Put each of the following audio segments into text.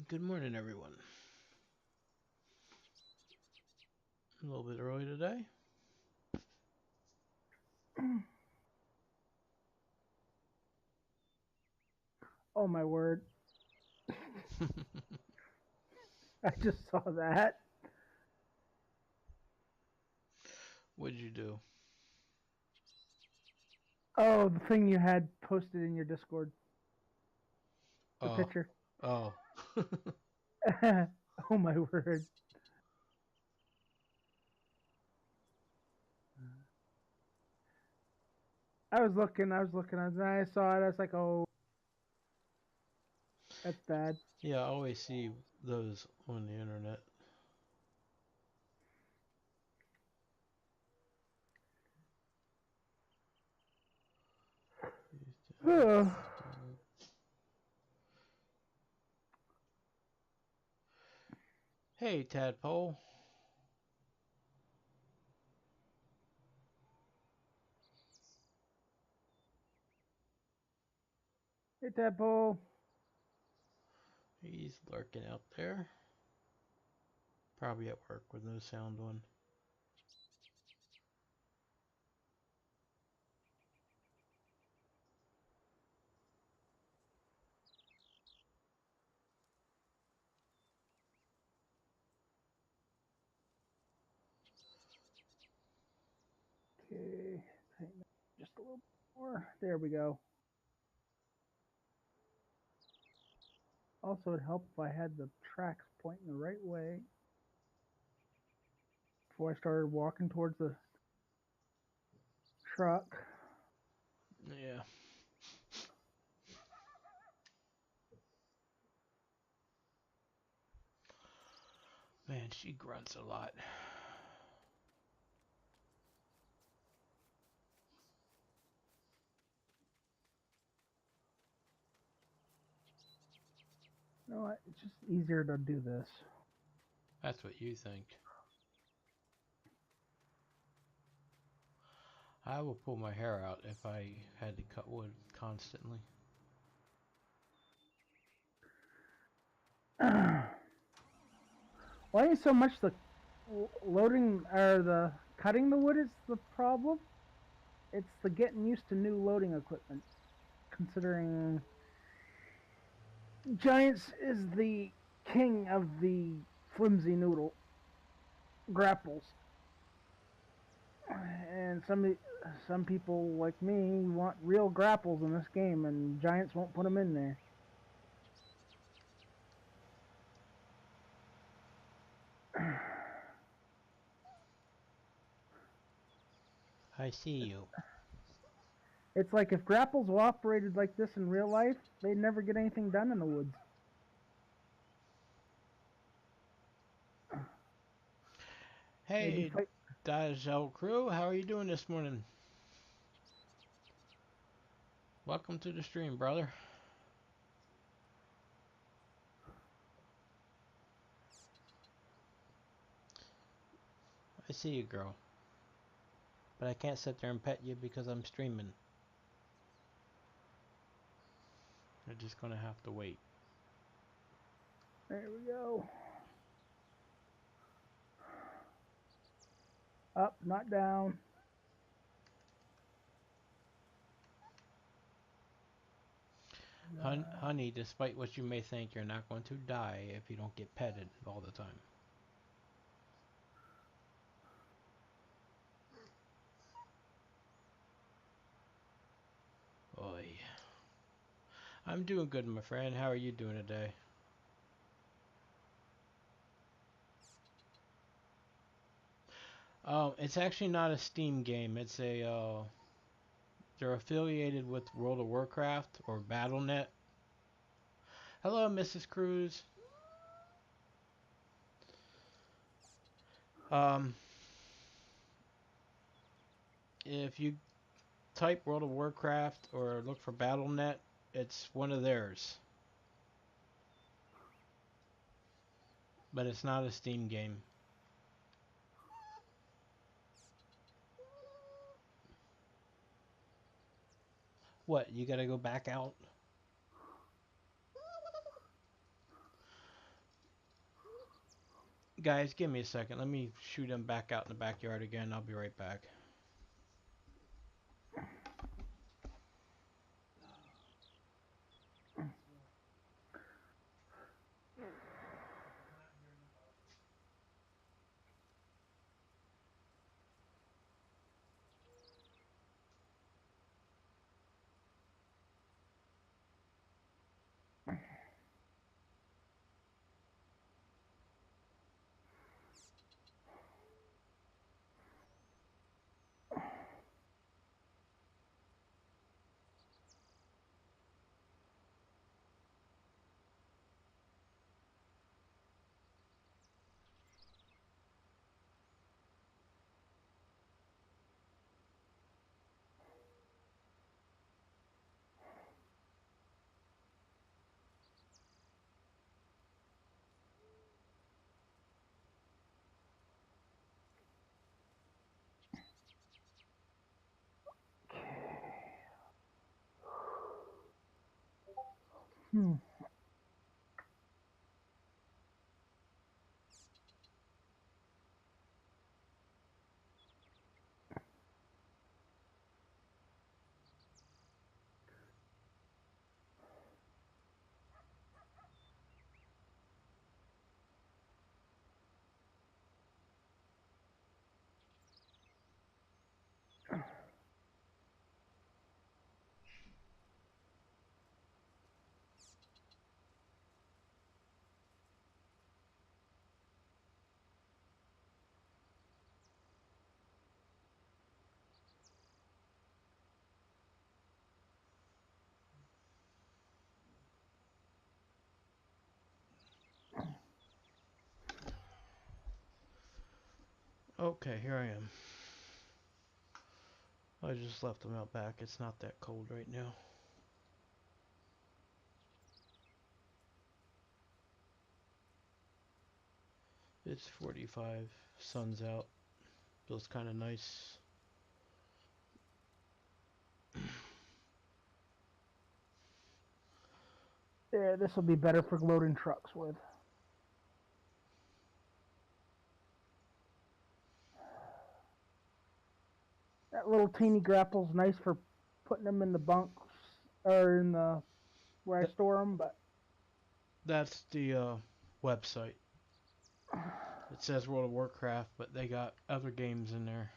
Good morning, everyone. A little bit early today. Oh my word. I just saw that. What'd you do? Oh, the thing you had posted in your Discord. The Oh, picture. oh. Oh my word. I was looking, and I saw it, I was like, oh, that's bad. Yeah, I always see those on the internet. Hey, Tadpole. Hit that ball. He's lurking out there. Probably at work with no sound on. Okay, tighten up just a little more. There we go. Also, it'd help if I had the tracks pointing the right way before I started walking towards the truck. Yeah. Man, she grunts a lot. You know what? It's just easier to do this. That's what you think. I will pull my hair out if I had to cut wood constantly. Why ain't so much the loading or the cutting the wood is the problem? It's the getting used to new loading equipment. Considering Giants is the king of the flimsy noodle grapples, and some people like me want real grapples in this game, and Giants won't put them in there. I see you. It's like if grapples were operated like this in real life, they'd never get anything done in the woods. They'd be Hey, fight. Dajel Crew, how are you doing this morning? Welcome to the stream, brother. I see you, girl. But I can't sit there and pet you because I'm streaming. You're just gonna have to wait. There we go. Up, not down. Honey, despite what you may think, you're not going to die if you don't get petted all the time. Oi. I'm doing good, my friend. How are you doing today? It's actually not a Steam game. It's a, they're affiliated with World of Warcraft or Battle.net. Hello, Mrs. Cruz. Um, if you type World of Warcraft or look for Battle.net, it's one of theirs. But it's not a Steam game. What, you gotta go back out? Guys, give me a second. Let me shoot him back out in the backyard again. I'll be right back. Hmm. Okay, here I am. I just left them out back. It's not that cold right now. It's 45. Sun's out. Feels kind of nice. Yeah, this will be better for loading trucks with. That little teeny grapple's nice for putting them in the bunks or in the where I Th store them, but that's the website. It says World of Warcraft, but they got other games in there.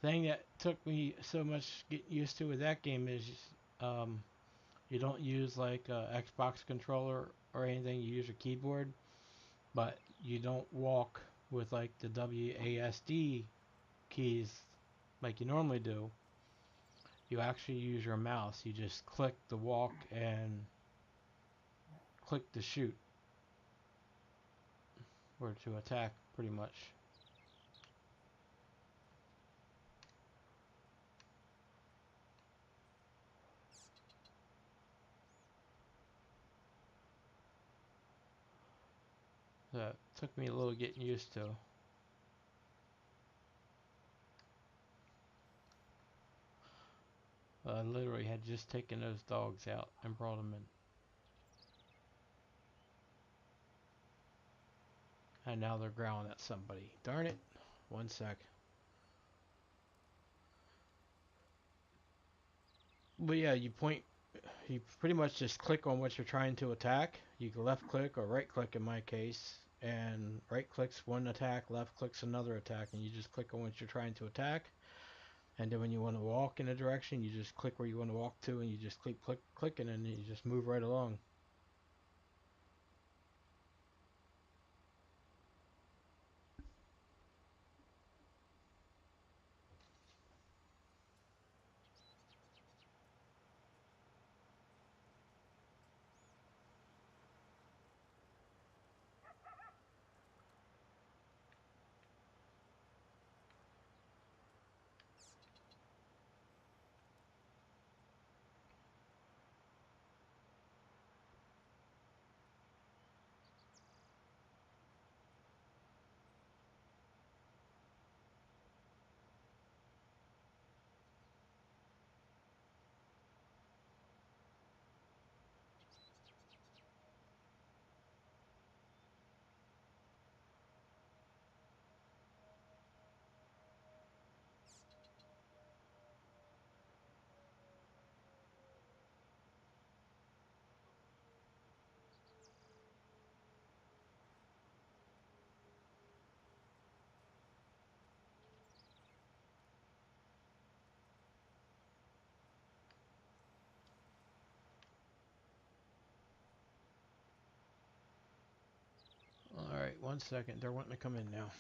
Thing that took me so much getting used to with that game is um, you don't use like a Xbox controller or anything. You use a keyboard, but you don't walk with like the WASD keys like you normally do. You actually use your mouse. You just click the walk and click the shoot or to attack pretty much. That took me a little getting used to. I literally had just taken those dogs out and brought them in. And now they're growling at somebody. Darn it. One sec. But yeah, you pretty much just click on what you're trying to attack. You can left click or right click in my case. And right clicks one attack, left clicks another attack. And you just click on what you're trying to attack. And then when you want to walk in a direction, you just click where you want to walk to. And you just click, and then you just move right along. 1 second. They're wanting to come in now.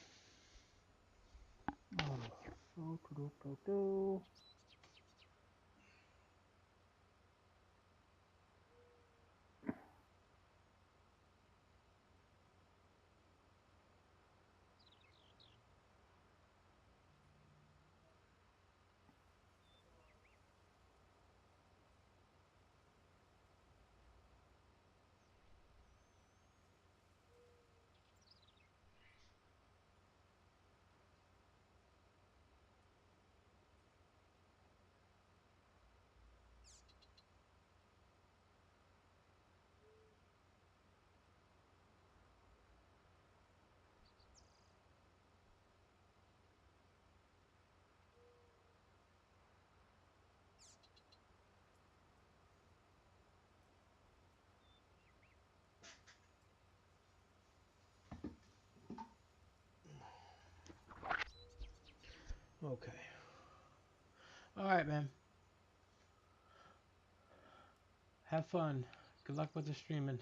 Okay. All right, man. Have fun. Good luck with the streaming.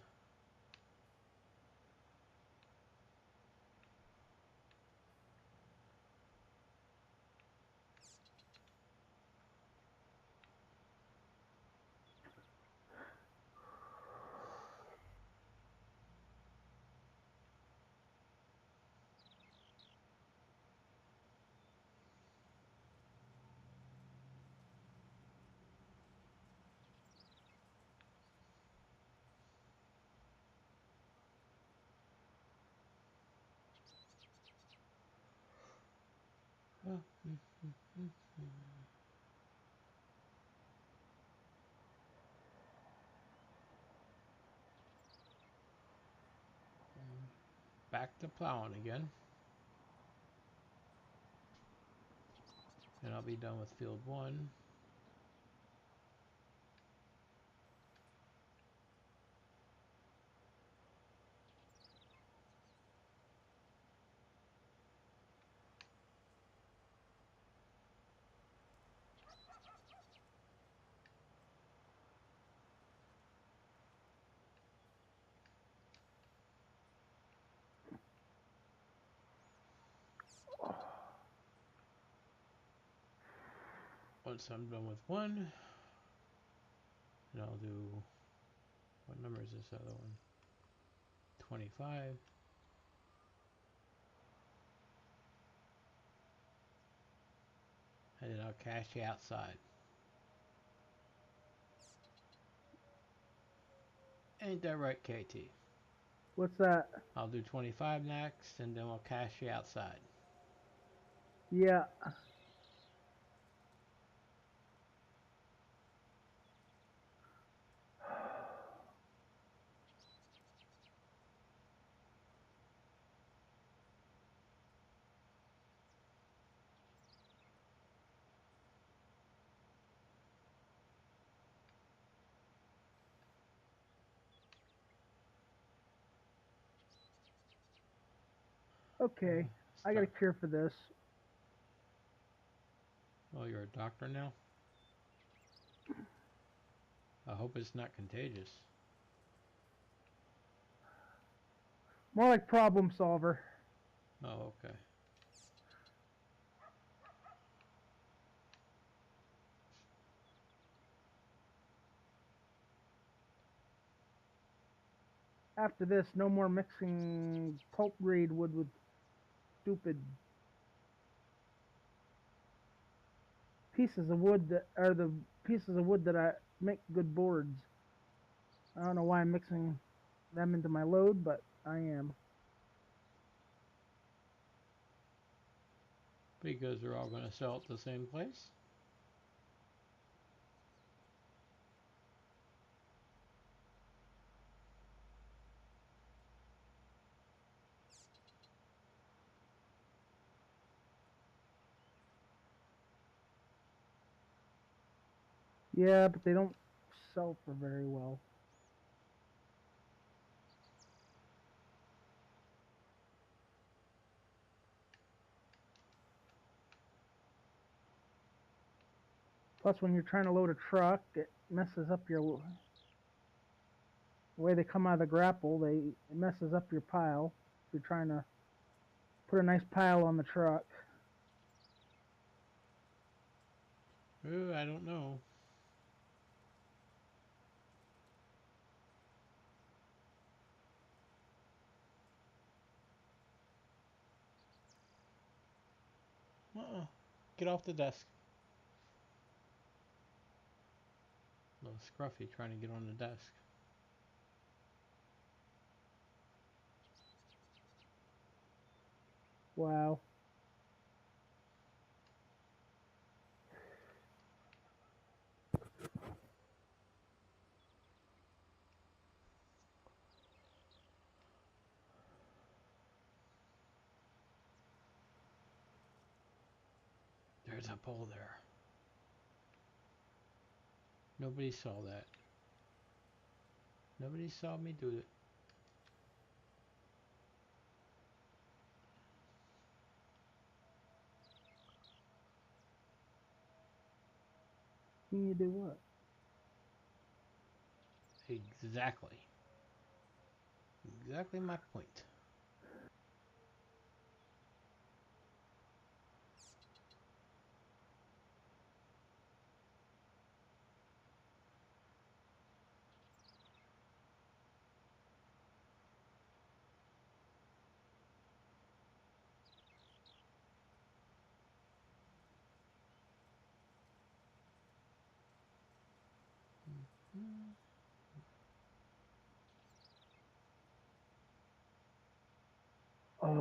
Back to plowing again. And I'll be done with field 1. Once I'm done with 1, and I'll do, what number is this other one? 25. And then I'll cash the outside. Ain't that right, KT? What's that? I'll do 25 next, and then we'll cash the outside. Yeah. Okay. I got a Start. cure for this. Oh, you're a doctor now? I hope it's not contagious. More like problem solver. Oh, okay. After this, no more mixing pulp grade wood with stupid pieces of wood that are the pieces of wood that I make good boards. I don't know why I'm mixing them into my load, but I am. Because they're all going to sell at the same place? Yeah, but they don't sell for very well. Plus, when you're trying to load a truck, it messes up your the way they come out of the grapple. It messes up your pile. be trying to put a nice pile on the truck. Ooh, I don't know. Uh-uh. Get off the desk. Little Scruffy trying to get on the desk. Wow. There's a pole there. Nobody saw that. Nobody saw me do it. Can you do what? Exactly. Exactly my point. Oh.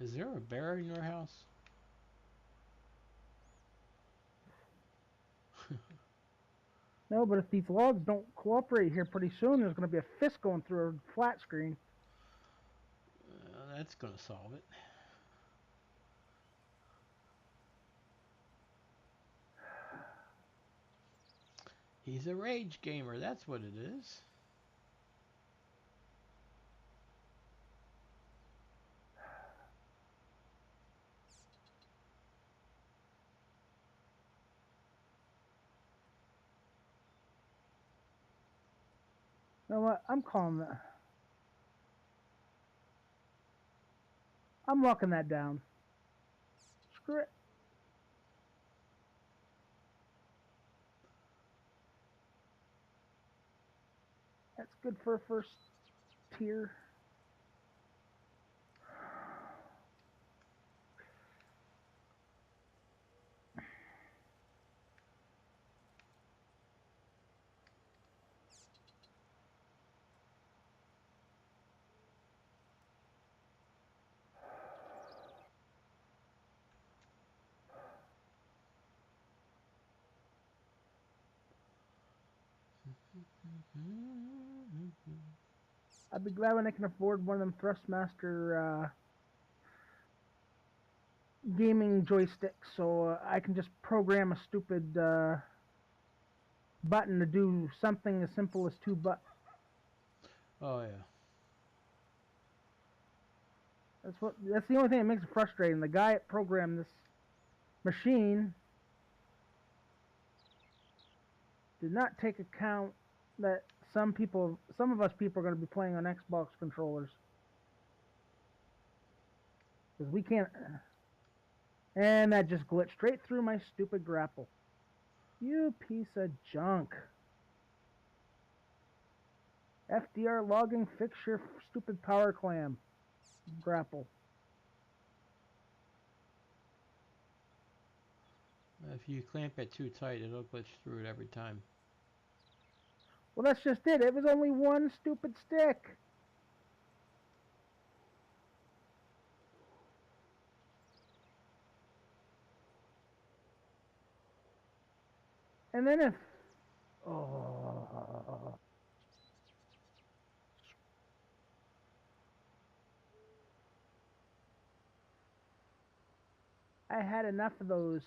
Is there a bear in your house? No, but if these logs don't cooperate here pretty soon, there's going to be a fist going through a flat screen. That's gonna solve it. He's a rage gamer, that's what it is. You know what? I'm calling that. I'm locking that down. Screw it. That's good for a first tier. I'd be glad when I can afford one of them Thrustmaster gaming joysticks, so I can just program a stupid button to do something as simple as two buttons. Oh yeah. That's the only thing that makes it frustrating. The guy that programmed this machine did not take account that some of us people are going to be playing on Xbox controllers because we can't. And that just glitched straight through my stupid grapple. You piece of junk. FDR logging, fix your stupid power clamp grapple. If you clamp it too tight, it'll glitch through it every time. Well, that's just it. It was only one stupid stick. And then if. Oh. I had enough of those.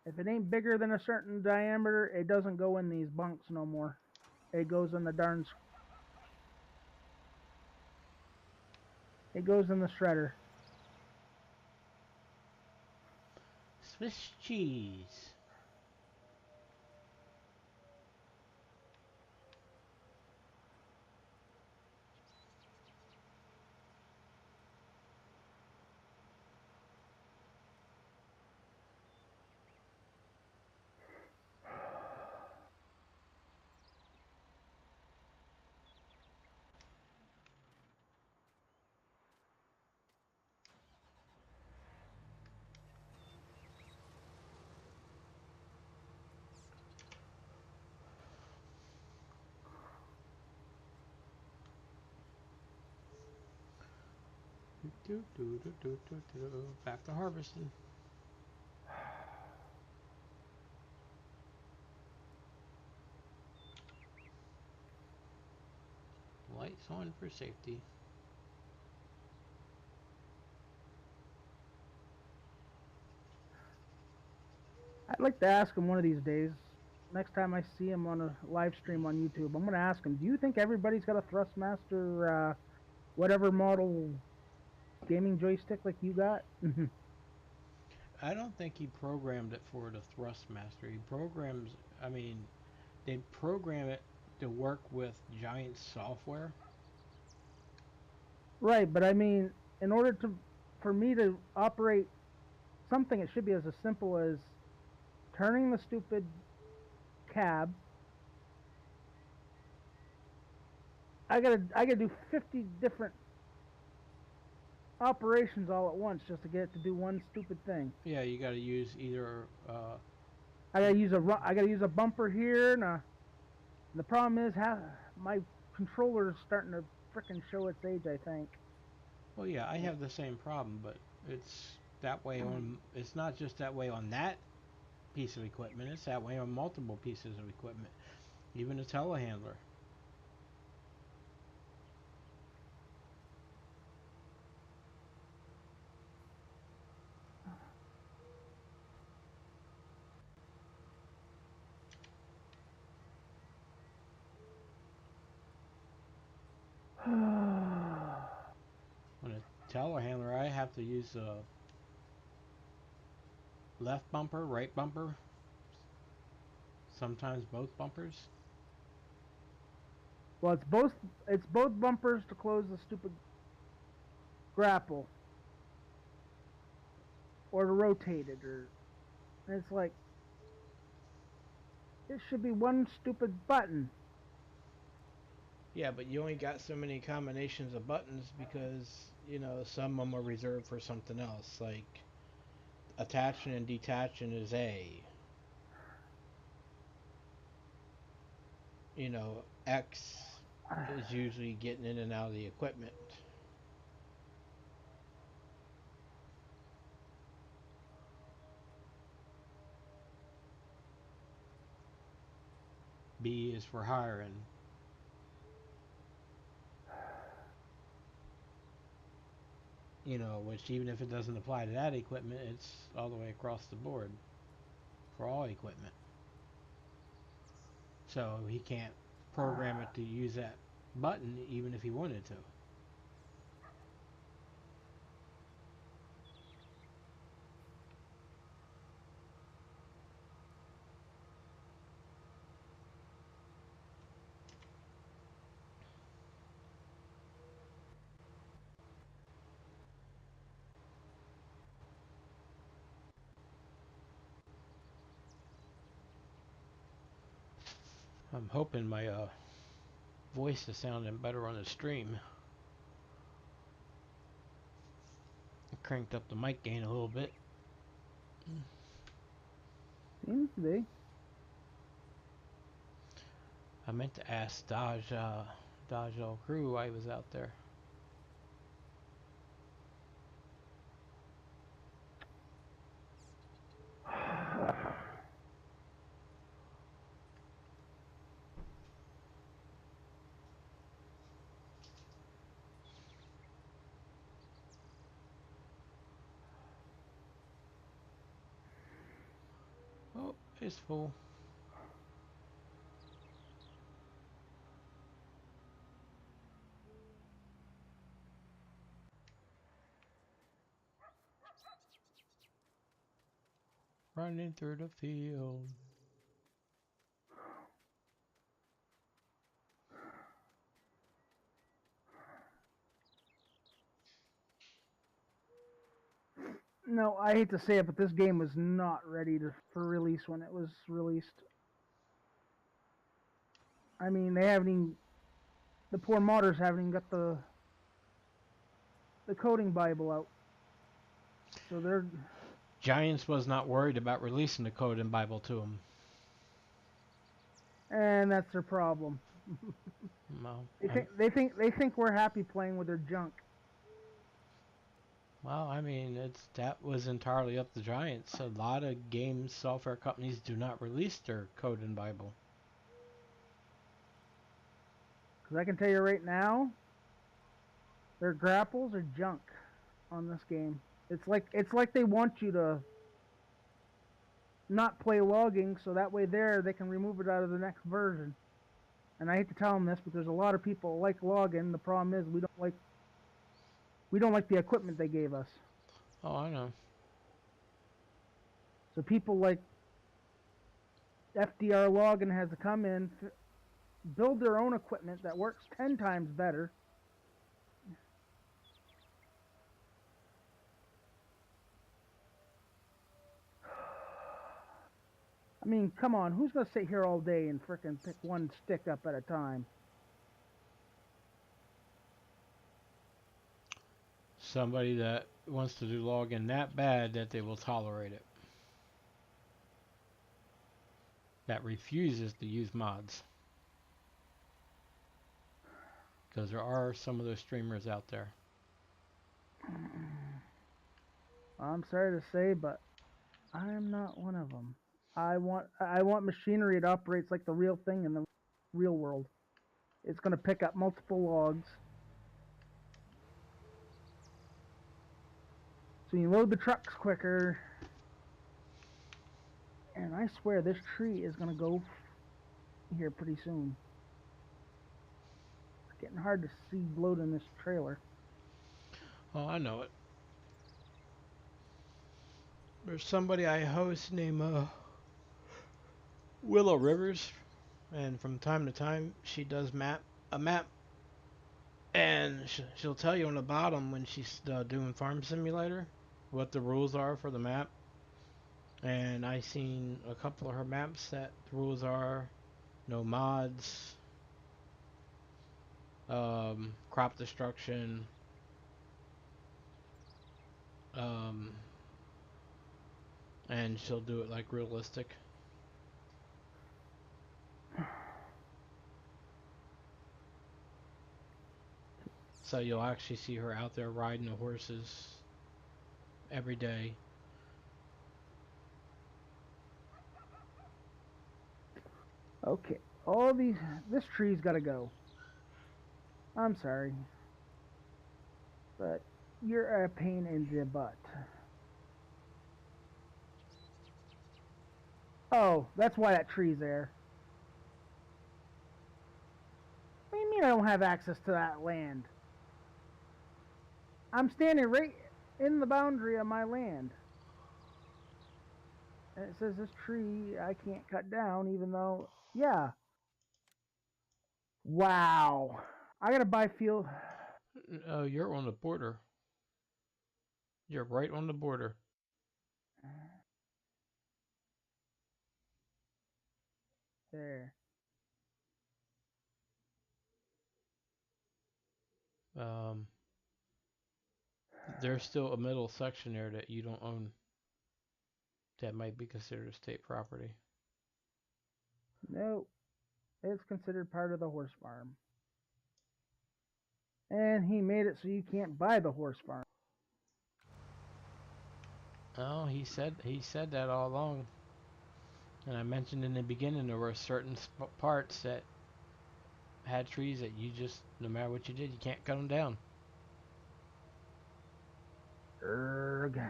If it ain't bigger than a certain diameter, it doesn't go in these bunks no more. It goes in the darn. It goes in the shredder. Swiss cheese. Back to harvesting. Lights on for safety. I'd like to ask him one of these days. Next time I see him on a live stream on YouTube, I'm going to ask him, do you think everybody's got a Thrustmaster, whatever model gaming joystick like you got? I don't think he programmed it for the Thrustmaster. He programs, I mean, they program it to work with Giant software. Right, but I mean, in order for me to operate something, it should be as simple as turning the stupid cab. I gotta do 50 different operations all at once just to get it to do one stupid thing. Yeah, you got to use either. I gotta use a bumper here, and the problem is my controller is starting to frickin' show its age. I think. Well, yeah, I have the same problem, but it's that way on. It's not just that way on that piece of equipment. It's that way on multiple pieces of equipment, even a telehandler. On a telehandler, I have to use a left bumper, right bumper, sometimes both bumpers. Well, it's both bumpers to close the stupid grapple or to rotate it, or and it's like it should be one stupid button. Yeah, but you only got so many combinations of buttons because, some of them are reserved for something else. Like attaching and detaching is A. X is usually getting in and out of the equipment. B is for hiring. Which even if it doesn't apply to that equipment, it's all the way across the board for all equipment. So he can't program it to use that button even if he wanted to. I'm hoping my voice is sounding better on the stream. I cranked up the mic gain a little bit. Seems to be. I meant to ask Dodge L Crew why he was out there. Oh, it's full. Running through the field. No, I hate to say it, but this game was not ready for release when it was released. I mean, the poor modders haven't even got the coding Bible out. So they're Giants was not worried about releasing the code and Bible to him. and that's their problem. Well, They think we're happy playing with their junk. Well, I mean, that was entirely up to Giants. A lot of game software companies do not release their code in Bible. Because I can tell you right now, their grapples are junk on this game. It's like they want you to not play logging, so that way there they can remove it out of the next version. And I hate to tell them this, but there's a lot of people like logging. The problem is we don't like the equipment they gave us. Oh, I know. So people like FDR Logging has to come in, build their own equipment that works 10 times better. I mean, come on, who's going to sit here all day and frickin' pick one stick up at a time? Somebody that wants to do login that bad that they will tolerate it. That refuses to use mods. Because there are some of those streamers out there. I'm sorry to say, but I'm not one of them. I want machinery that operates like the real thing in the real world. It's going to pick up multiple logs. So you load the trucks quicker. And I swear this tree is going to go here pretty soon. It's getting hard to see loading this trailer. Oh, I know it. There's somebody I host named Willow Rivers, and from time to time she does a map, and she'll tell you on the bottom when she's doing Farm Simulator what the rules are for the map. And I seen a couple of her maps that the rules are no mods, crop destruction, um, and she'll do it like realistic. So you'll actually see her out there riding the horses every day. Okay, this tree's got to go. I'm sorry, but you're a pain in the butt. Oh, that's why that tree's there. What do you mean I don't have access to that land? I'm standing right in the boundary of my land. And it says this tree I can't cut down, even though, yeah. Wow. I gotta buy fuel. You're on the border. You're right on the border. There. Um, there's still a middle section there that you don't own. That might be considered state property. No, it's considered part of the horse farm. And he made it so you can't buy the horse farm. Oh, he said that all along. And I mentioned in the beginning there were certain parts that had trees that you just, no matter what you did, you can't cut them down. Erg.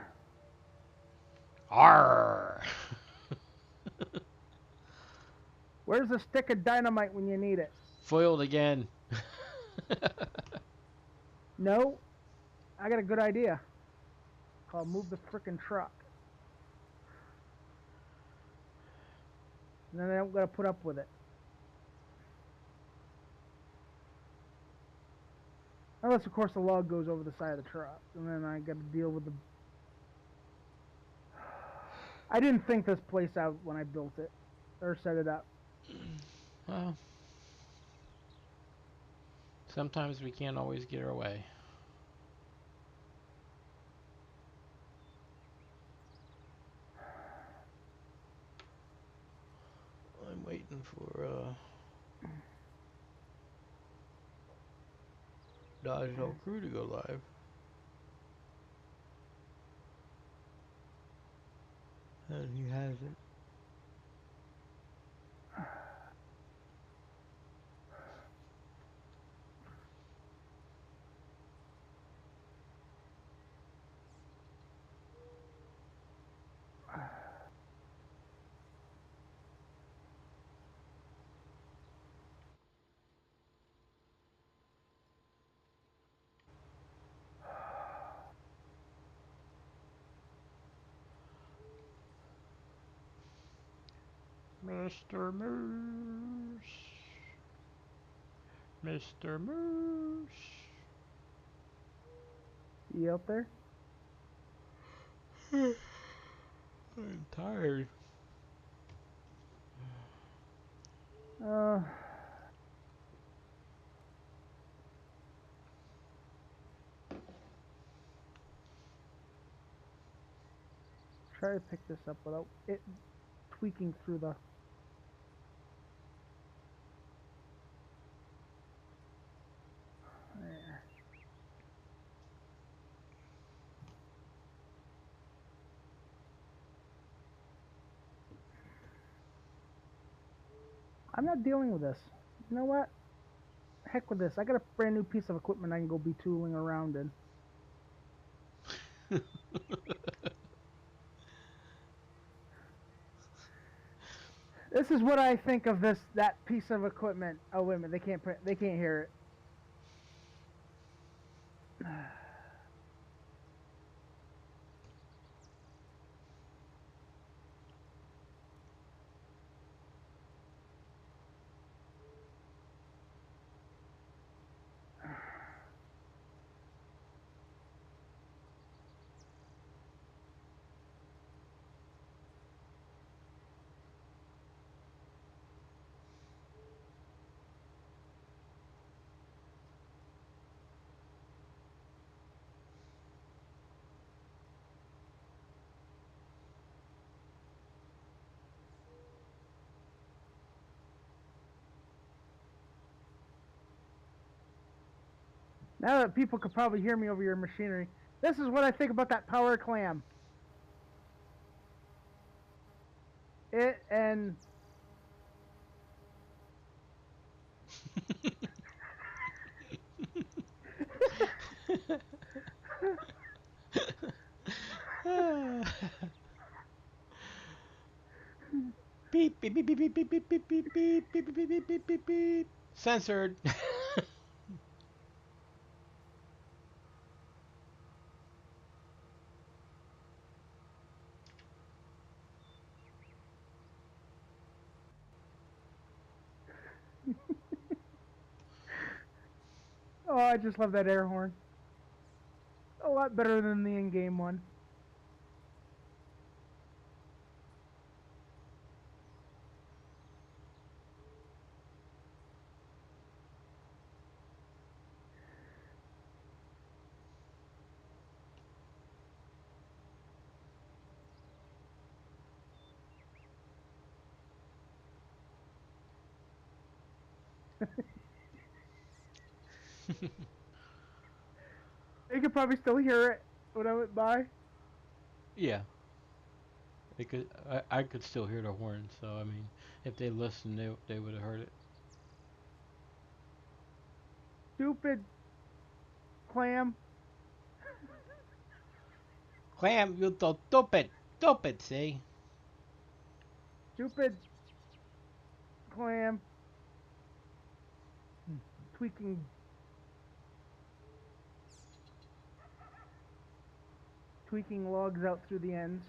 Arr! Where's the stick of dynamite when you need it? Foiled again. No, I got a good idea. Called move the frickin' truck. And then I don't gotta put up with it. Unless, of course, the log goes over the side of the truck. And then I gotta deal with the... I didn't think this place out when I built it. Or set it up. Well, sometimes we can't always get our way. I'm waiting for Dodge Crew to go live. He hasn't. Mr. Moose. Mr. Moose. You out there? I'm tired. Uh, try to pick this up without it tweaking through the. There. I'm not dealing with this. You know what? Heck with this. I got a brand new piece of equipment I can go be tooling around in. This is what I think of that piece of equipment. Oh wait a minute, they can't hear it. Now that people could probably hear me over your machinery, this is what I think about that power clam. It and Beep beep beep beep beep beep beep beep beep beep beep beep beep beep beep beep. Censored. oh, I just love that air horn. A lot better than the in-game one. They could probably still hear it when I went by. Yeah, they could. I could still hear the horn. So I mean, if they listened, they would have heard it. Stupid clam. Clam, you so stupid, stupid. See. Stupid clam. Tweaking logs out through the ends.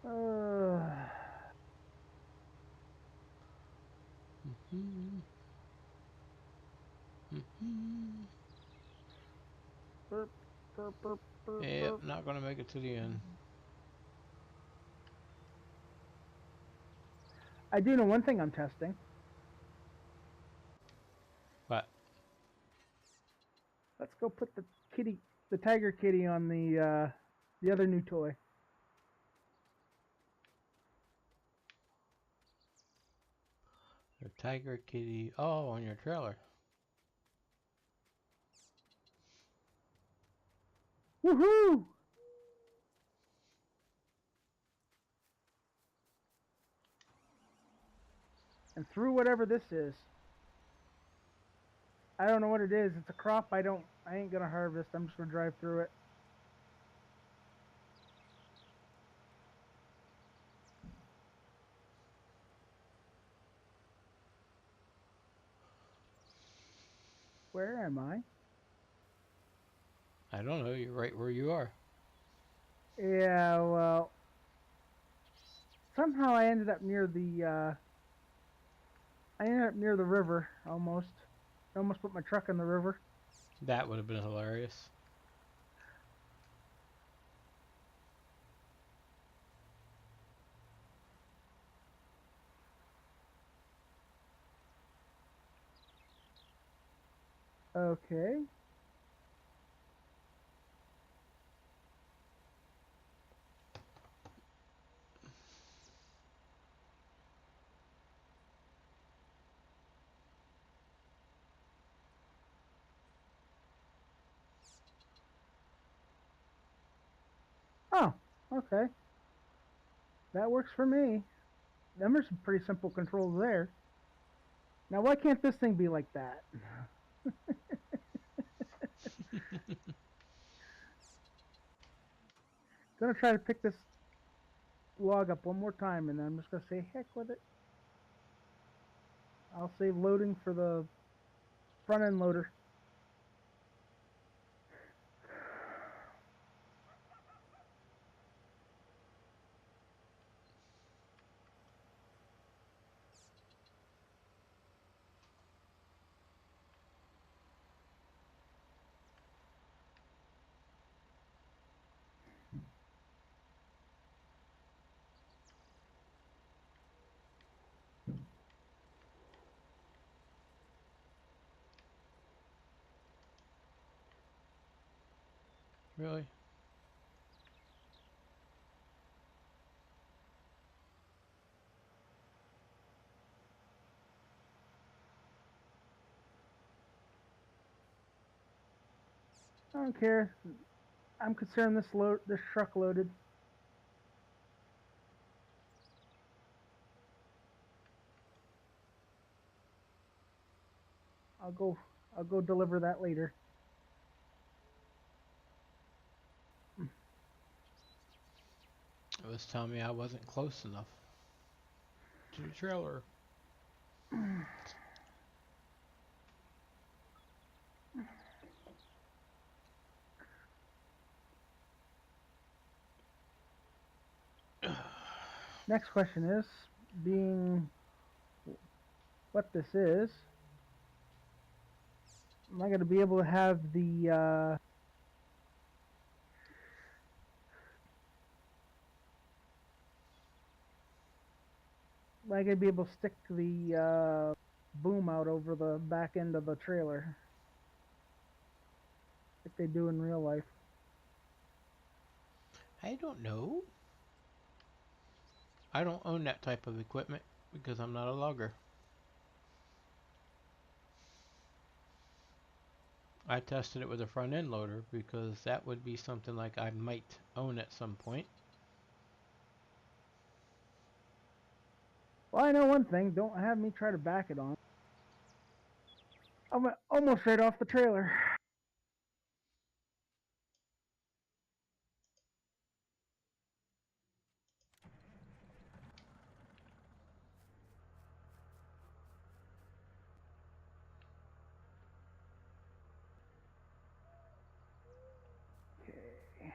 Uh, burp, burp, burp, burp, Yep, burp. not gonna make it to the end. I do know one thing I'm testing. But Let's go put the tiger kitty on the The other new toy. The tiger, kitty. Oh, on your trailer. Woohoo! And through whatever this is. I don't know what it is. It's a crop I ain't gonna harvest. I'm just gonna drive through it. Where am I? I don't know. You're right where you are. Yeah, well, somehow I ended up near the river almost. I almost put my truck in the river. That would have been hilarious. Okay. Oh, okay. That works for me. Them are some pretty simple controls there. Now, why can't this thing be like that? Gonna try to pick this log up one more time, and then I'm just gonna say heck with it. I'll save loading for the front end loader. Really? I don't care. I'm concerned this truck loaded. I'll go I'll go deliver that later. It was telling me I wasn't close enough to the trailer. Next question is, being what this is, am I going to be able to have am I going to be able to stick the boom out over the back end of the trailer like they do in real life? I don't know. I don't own that type of equipment because I'm not a logger. I tested it with a front end loader because that would be something like I might own at some point. Well, I know one thing. Don't have me try to back it on. I'm almost right off the trailer. Okay.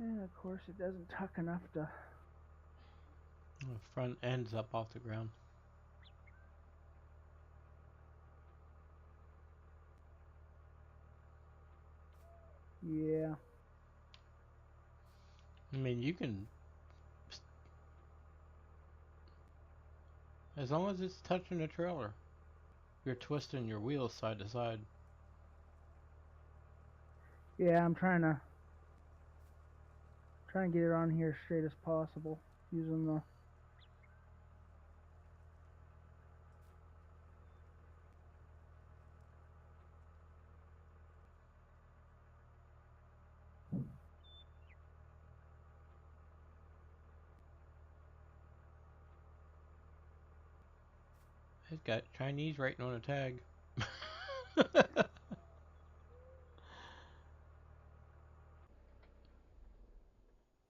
And of course, it doesn't tuck enough to. The front end's up off the ground. Yeah. I mean, you can, as long as it's touching the trailer, you're twisting your wheels side to side. Yeah, I'm trying to get it on here as straight as possible using the. It's got Chinese writing on a tag.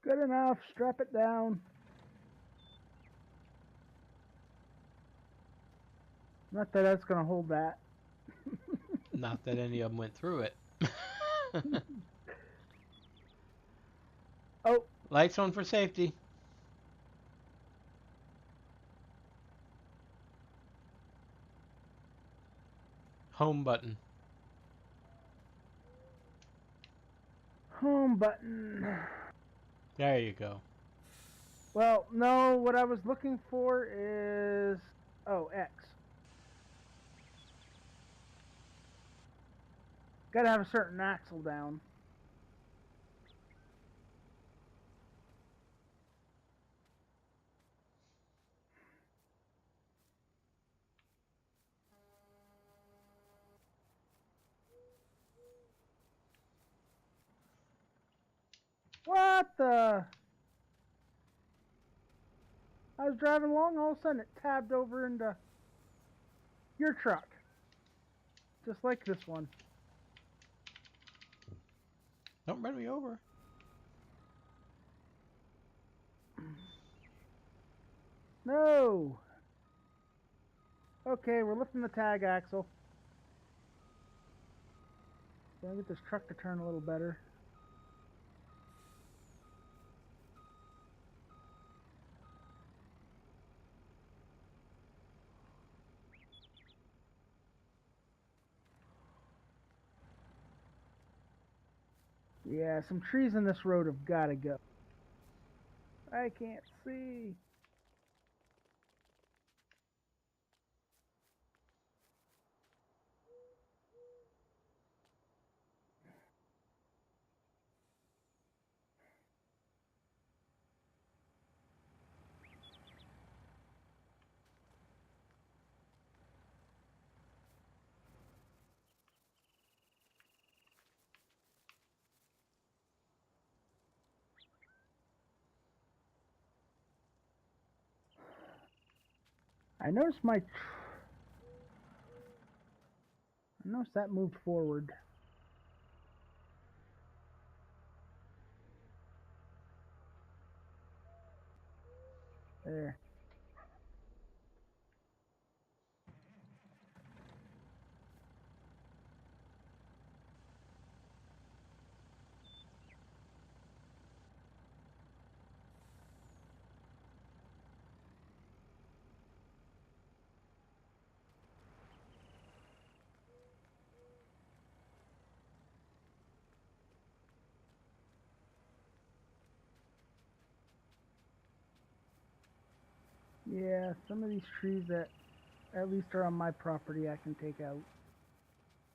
Good enough. Strap it down. Not that that's gonna hold that. Not that any of them went through it. Oh, Lights on for safety. Home button. home button. There you go. Well, no, what I was looking for is X. Gotta have a certain axle down. What the? I was driving along, all of a sudden it tabbed over into your truck. Just like this one. Don't run me over. No. Okay, we're lifting the tag axle. Gonna get this truck to turn a little better. Yeah, some trees in this road have gotta go. I can't see. I noticed I noticed that moved forward. There. Yeah, some of these trees that at least are on my property I can take out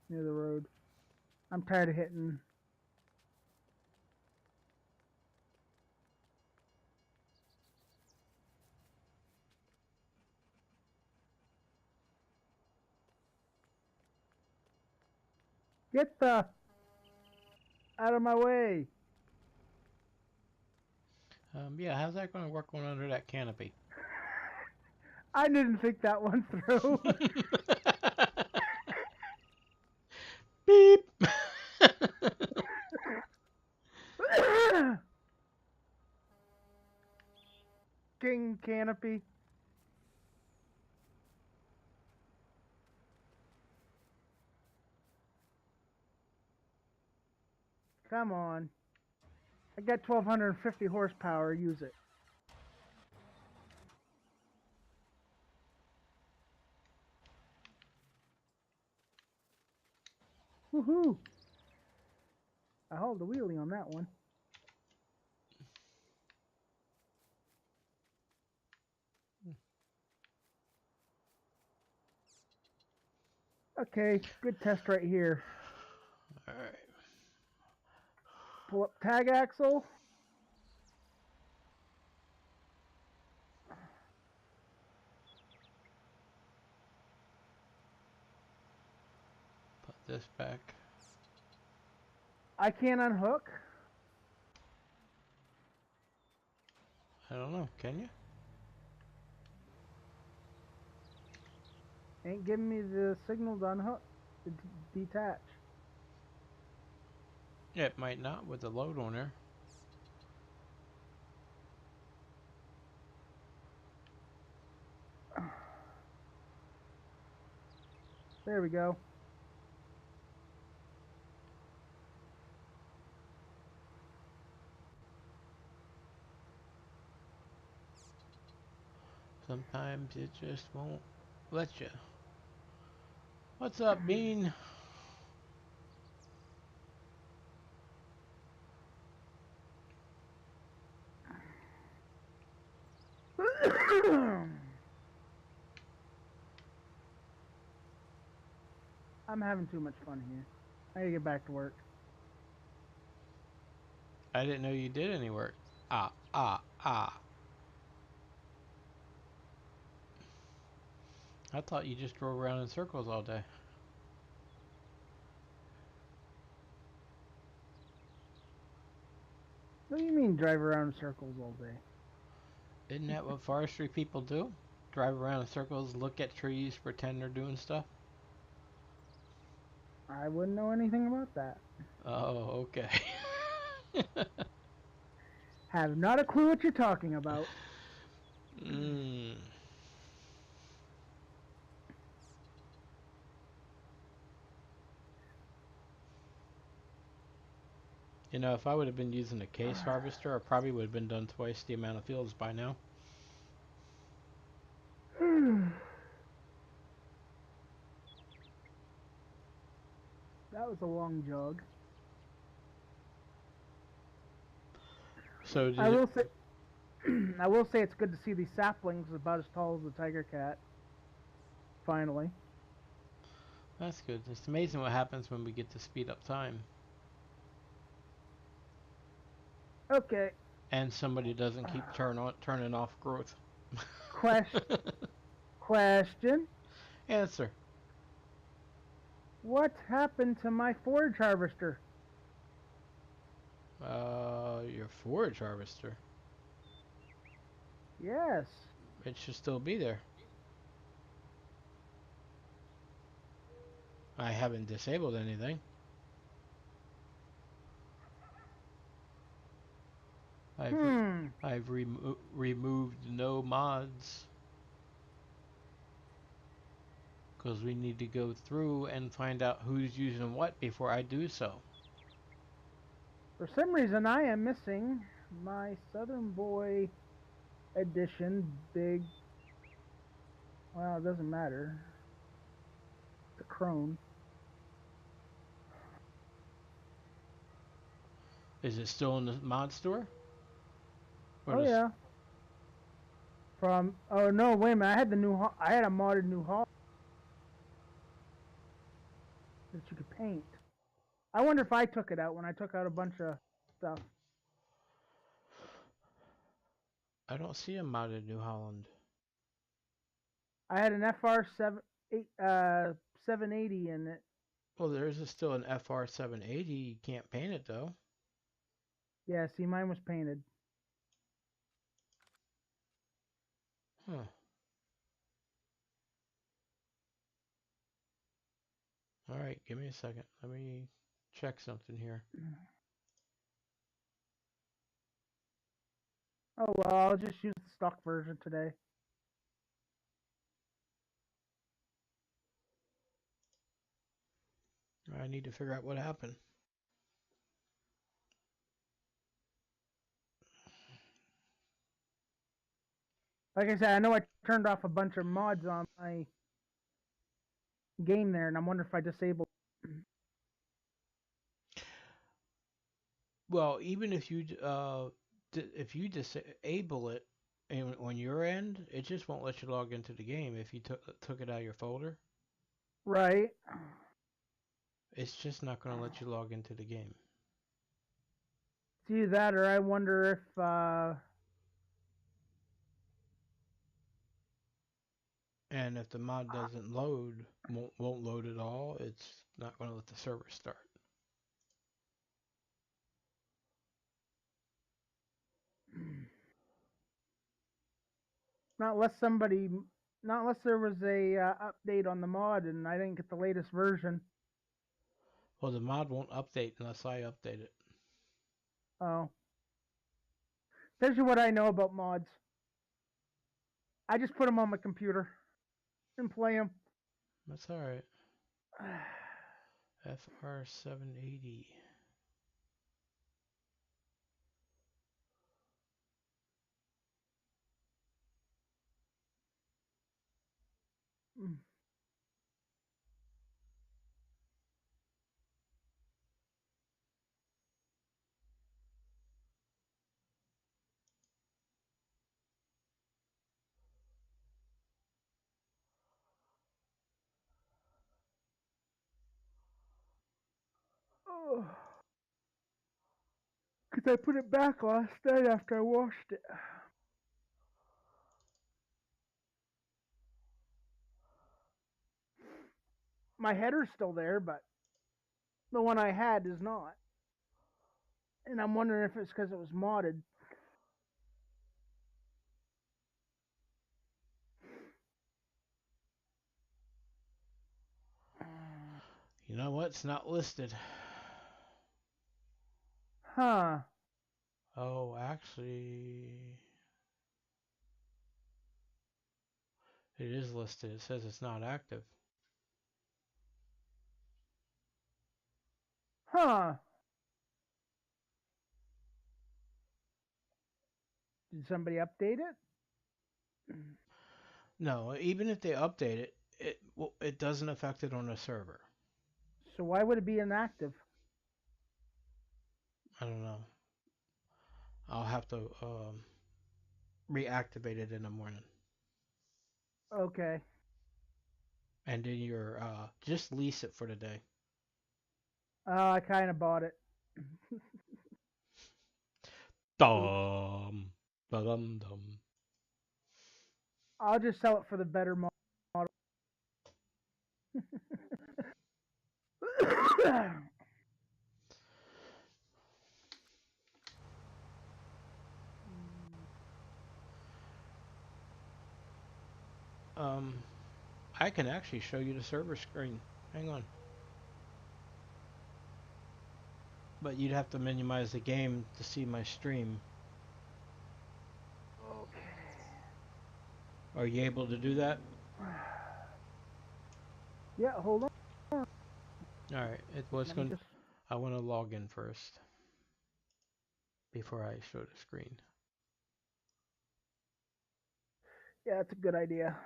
near the road. I'm tired of hitting. Get the out of my way. Yeah, how's that going to work going under that canopy? I didn't think that one through. Beep. King canopy. Come on. I got 1250 horsepower. Use it. Woohoo. I hauled a wheelie on that one. Okay, good test right here. All right. Pull up tag axle. Put this back. I can't unhook. I don't know. Can you? Ain't giving me the signal to unhook, to detach. It might not with the load on there. There we go. Sometimes it just won't let you. What's up, Bean? I'm having too much fun here. I gotta get back to work. I didn't know you did any work. Ah, ah, ah. I thought you just drove around in circles all day. What do you mean drive around in circles all day? Isn't that what forestry people do? Drive around in circles, look at trees, pretend they're doing stuff? I wouldn't know anything about that. Oh, okay. Have not a clue what you're talking about. mm. You know, if I would have been using a case harvester, I probably would have been done twice the amount of fields by now. That was a long jog. So I did it, will say, I will say it's good to see these saplings about as tall as the tiger cat. Finally. that's good. It's amazing what happens when we get to speed up time. Okay. And somebody doesn't keep turning off growth. Question. Question. Answer. What happened to my forage harvester? Your forage harvester. Yes. It should still be there. I haven't disabled anything. I've Hmm. I've removed no mods because we need to go through and find out who's using what before I do so. For some reason, I am missing my Southern Boy edition big. Well, it doesn't matter. The crone. Is it still in the mod store? Or Oh does yeah. From oh no, wait a minute. I had the new. I had a modded new hall that you could paint. I wonder if I took it out when I took out a bunch of stuff. I don't see a modded New Holland? I had an FR 780 in it. Well, there's still an FR 780. You can't paint it though. Yeah, see, mine was painted. Huh. All right, give me a second. Let me check something here. Oh well, I'll just use the stock version today. I need to figure out what happened. Like I said, I know I turned off a bunch of mods on my game there, and I'm wondering if I disabled. Well, even if if you disable it and on your end, it just won't let you log into the game if you took it out of your folder. Right. It's just not going to let you log into the game. It's either that, or I wonder if And if the mod doesn't load, won't load at all, it's not going to let the server start. not unless somebody, not unless there was a update on the mod and I didn't get the latest version. Well, the mod won't update unless I update it. Oh, tells you what I know about mods. I just put them on my computer and play them. That's all right. FR780. Oh, because I put it back last night after I washed it. My header's still there, but the one I had is not. And I'm wondering if it's because it was modded. You know what? It's not listed. Huh. Oh, actually, it is listed. It says it's not active. Huh. Did somebody update it? No, even if they update it, it doesn't affect it on the server. So why would it be inactive? I don't know. I'll have to reactivate it in the morning. Okay. And then you're just lease it for the day. I kind of bought it. Oops. Dum, dum, dum. I'll just sell it for the better model. Um, I can actually show you the server screen. Hang on. But you'd have to minimize the game to see my stream. Okay. Are you able to do that? Yeah, hold on. All right. It was Let me going. just. I want to log in first before I show the screen. Yeah, that's a good idea.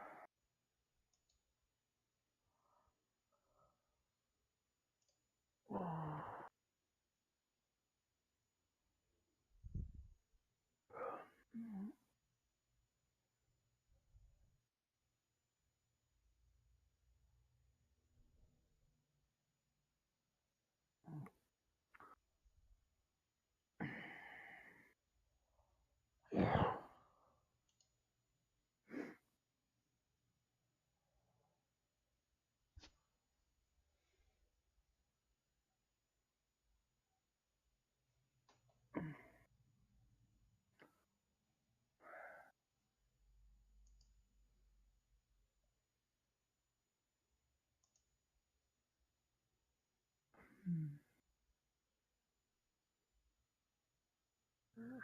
Here.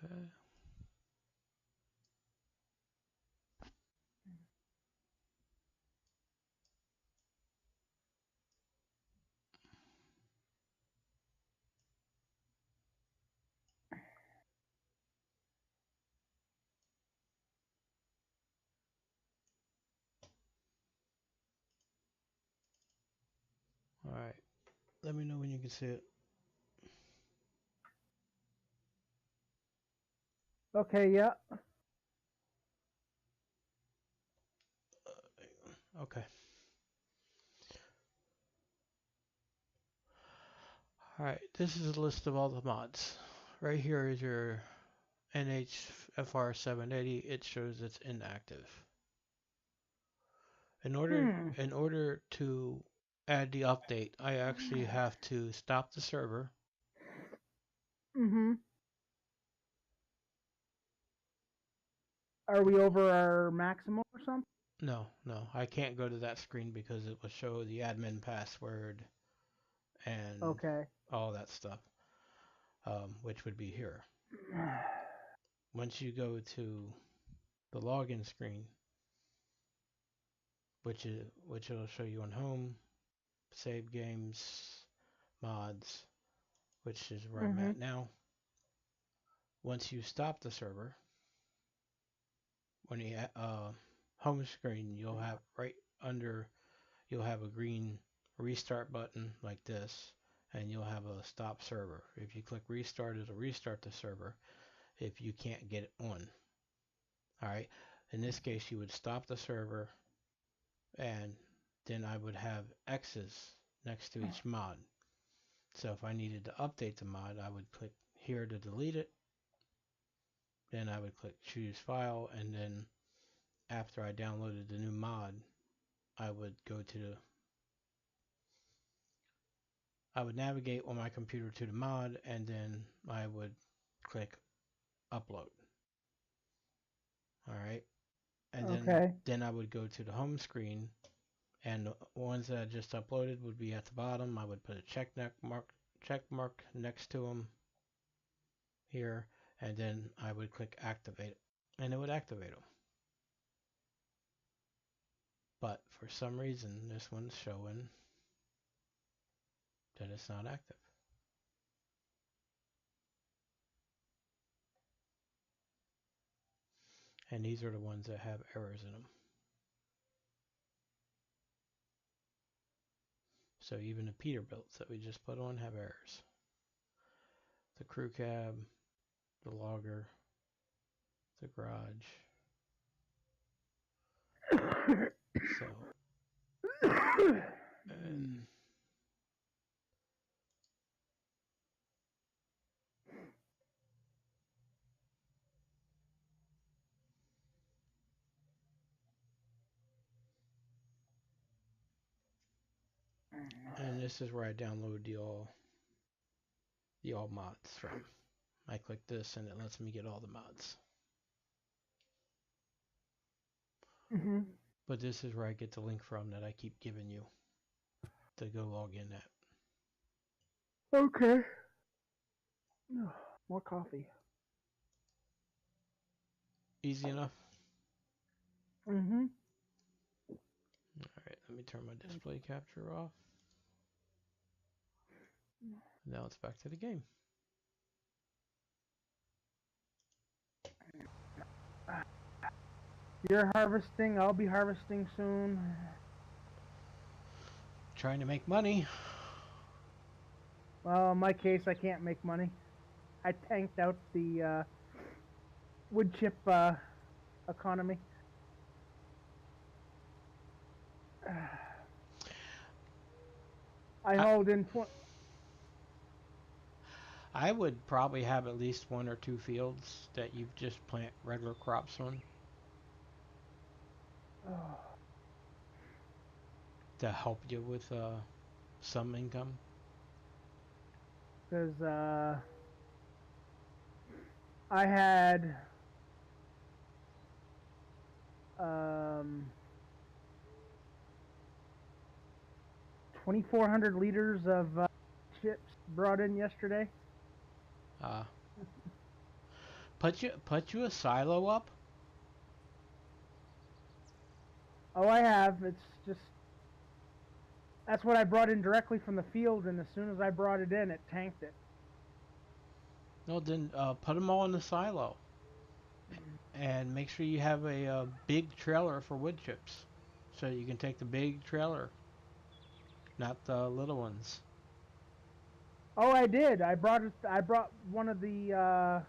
Okay. Let me know when you can see it. Okay, yeah. Okay. Alright, this is a list of all the mods. Right here is your NHFR 780. It shows it's inactive. In order Hmm. in order to add the update, I actually have to stop the server. Mm-hmm. Are we over our maximum or something? No, no, I can't go to that screen because it will show the admin password and Okay. all that stuff, which would be here. Once you go to the login screen, which it'll show you on home, save games, mods, which is where I'm Mm-hmm. at now. Once you stop the server, when you home screen, you'll have right under you'll have a green restart button like this, and you'll have a stop server. If you click restart, it'll restart the server if you can't get it on. All right. In this case, you would stop the server, and then I would have X's next to each mod. So if I needed to update the mod, I would click here to delete it. Then I would click choose file, and then after I downloaded the new mod, I would go to the I would navigate on my computer to the mod, and then I would click upload. All right, and Okay. then I would go to the home screen, and the ones that I just uploaded would be at the bottom. I would put a check mark next to them here, and then I would click activate, and it would activate them. But for some reason, this one's showing that it's not active. And these are the ones that have errors in them. So even the Peterbilts that we just put on have errors. The crew cab, the logger, the garage. So, and, and this is where I download the all mods from. I click this and it lets me get all the mods. Mm-hmm. But this is where I get the link from that I keep giving you to go log in at. Okay. More coffee. Easy enough. Mm-hmm. Alright, let me turn my display capture off. Now it's back to the game. You're harvesting. I'll be harvesting soon. Trying to make money. Well, in my case, I can't make money. I tanked out the wood chip economy. I I, hauled in I would probably have at least one or two fields that you just plant regular crops on to help you with some income. because I had um, 2,400 liters of chips brought in yesterday. Uh, put you a silo up. Oh, I have. It's just that's what I brought in directly from the field, and as soon as I brought it in, it tanked it. No, then put them all in the silo, and make sure you have a big trailer for wood chips, so you can take the big trailer, not the little ones. Oh, I did. I brought it. I brought one of the.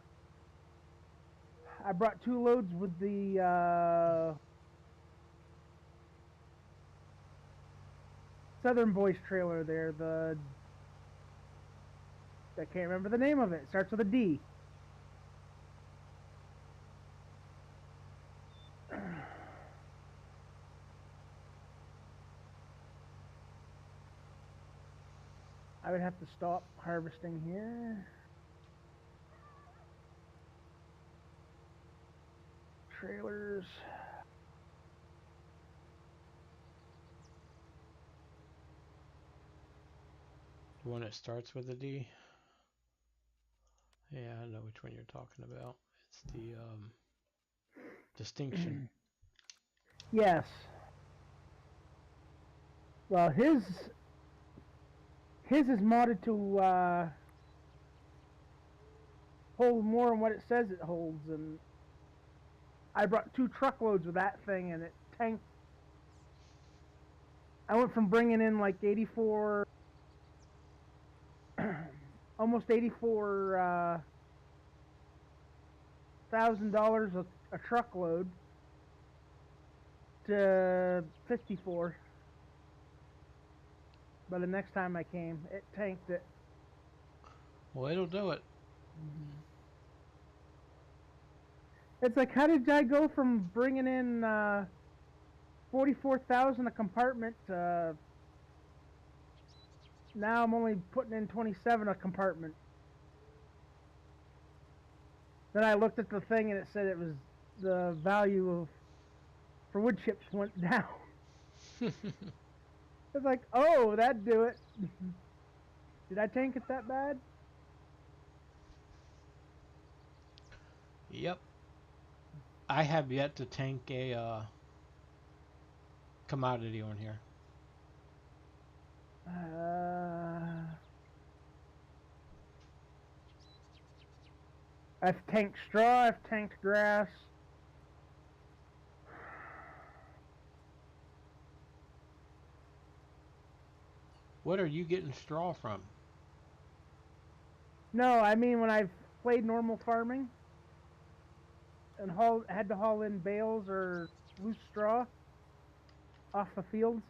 I brought 2 loads with the Southern Voice trailer there. The I can't remember the name of it. It starts with a D. I would have to stop harvesting here. Trailers. The one that starts with a D. Yeah, I know which one you're talking about. It's the distinction. Yes. Well, his is modded to hold more than what it says it holds, and I brought 2 truckloads with that thing, and it tanked. I went from bringing in like 84, almost $84,000 a truckload to 54. But the next time I came, it tanked it. Well, it'll do it. It's like, how did I go from bringing in 44,000 a compartment to now I'm only putting in 27 a compartment? Then I looked at the thing and it said it was the value of for wood chips went down. It's like, oh, that'd do it. Did I tank it that bad? Yep. I have yet to tank a commodity on here. I've tanked straw. I've tanked grass. What are you getting straw from? No, I mean when I've played normal farming and had to haul in bales or loose straw off the fields.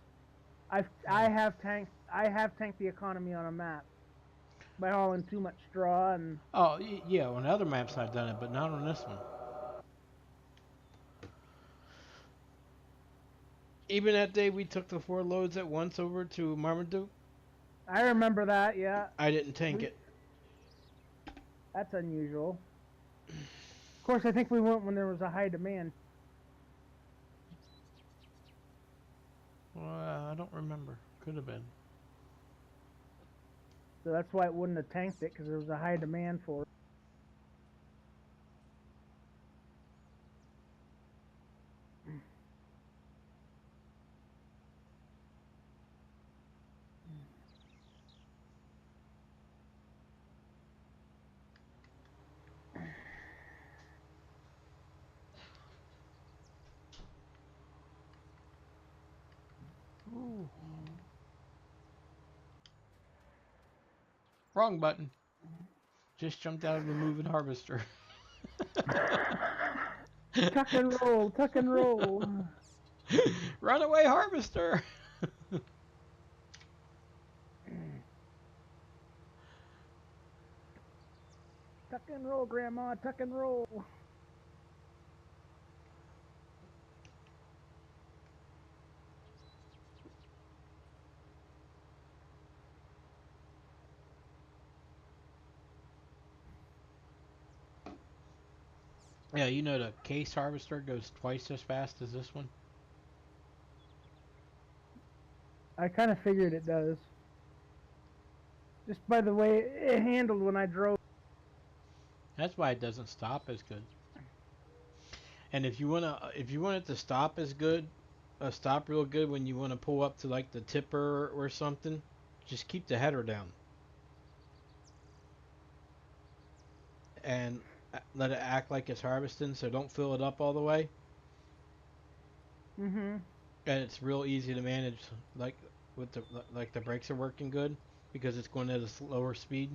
Oh. I have tanked the economy on a map by hauling too much straw and Oh, yeah, on other maps I've done it, but not on this one. Even that day we took the 4 loads at once over to Marmaduke, I remember that. Yeah, I didn't tank we it. that's unusual. Of course, I think we went when there was a high demand. Well, I don't remember. Could have been. So that's why it wouldn't have tanked it because there was a high demand for it. Ooh. Wrong button. Just jumped out of the moving harvester. Tuck and roll, tuck and roll. Runaway harvester. Tuck and roll, Grandma, tuck and roll. Yeah, you know the case harvester goes twice as fast as this one. I kind of figured it does. Just by the way it handled when I drove. That's why it doesn't stop as good. And if you want it to stop as good, stop real good when you want to pull up to like the tipper or something, just keep the header down and let it act like it's harvesting. So don't fill it up all the way, Mm-hmm. and it's real easy to manage. Like with the brakes are working good. because it's going at a slower speed.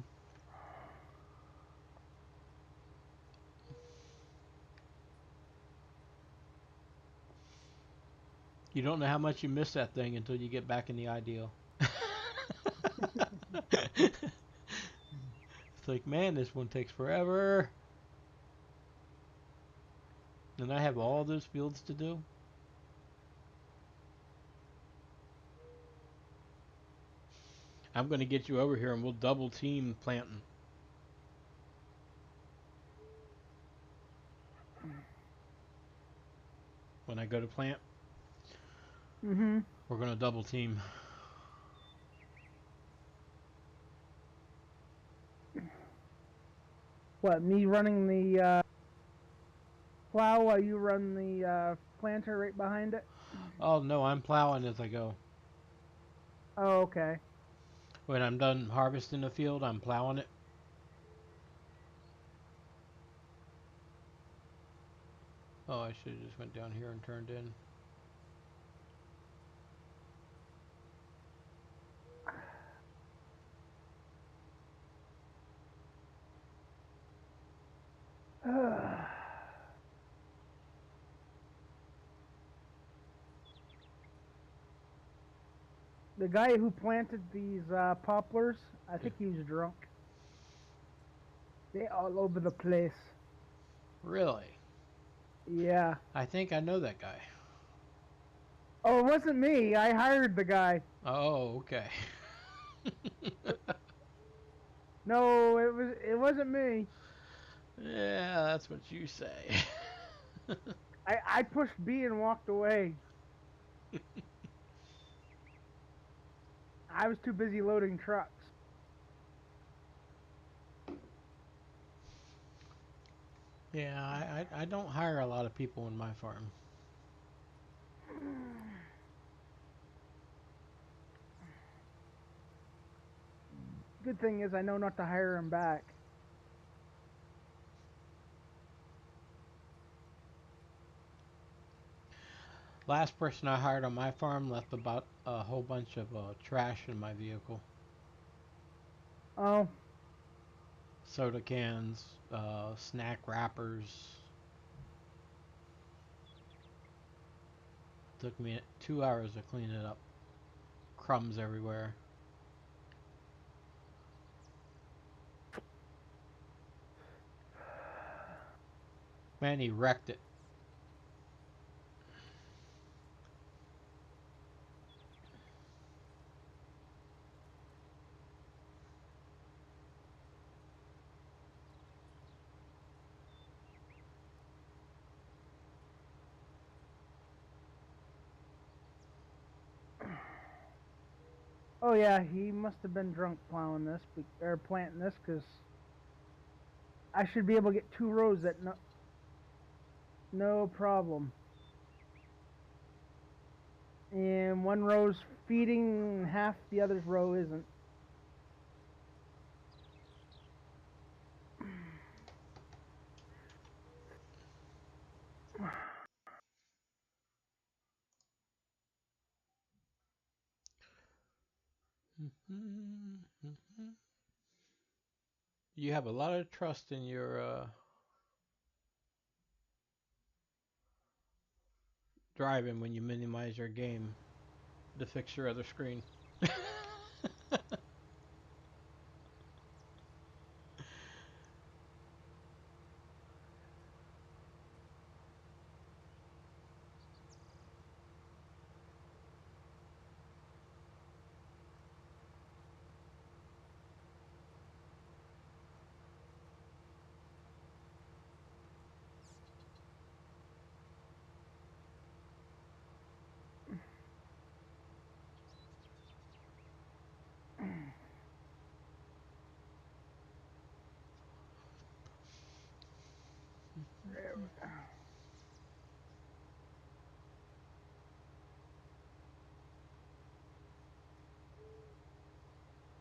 You don't know how much you miss that thing until you get back in the ideal. It's like, man, this one takes forever. And I have all those fields to do. I'm going to get you over here and we'll double team planting. When I go to plant, Mm-hmm. we're going to double team. What, me running the plow while you run the planter right behind it? Oh, no, I'm plowing as I go. Oh, okay. When I'm done harvesting the field, I'm plowing it. Oh, I should have just went down here and turned in. The guy who planted these poplars, I think he was drunk. They all over the place. Really? Yeah. I think I know that guy. Oh, it wasn't me. I hired the guy. Oh, okay. No, it wasn't me. Yeah, that's what you say. I pushed B and walked away. I was too busy loading trucks. Yeah, I don't hire a lot of people in my farm. Good thing is I know not to hire him back. Last person I hired on my farm left about a whole bunch of trash in my vehicle. Oh, Soda cans, snack wrappers. Took me 2 hours to clean it up. Crumbs everywhere. Man, he wrecked it. oh yeah, he must have been drunk plowing this or planting this because I should be able to get 2 rows at no problem. And one row's feeding, half the other row isn't. You have a lot of trust in your driving when you minimize your game to fix your other screen.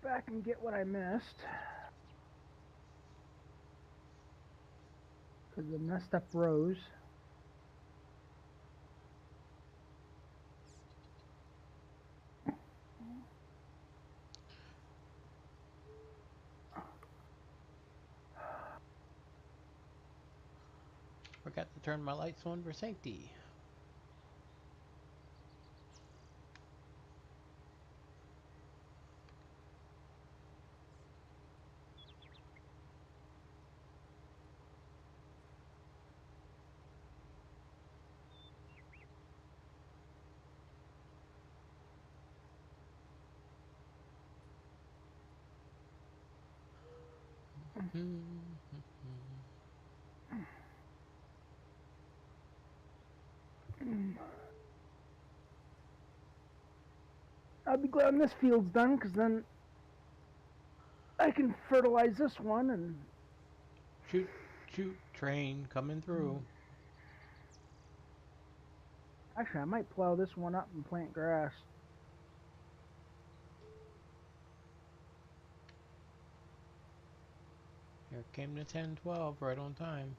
Back and get what I missed. Because the messed up rows. forgot to turn my lights on for safety. I'll be glad when this field's done, because then I can fertilize this one and... Shoot, shoot, train coming through. Actually, I might plow this one up and plant grass. Here came the 10-12 right on time.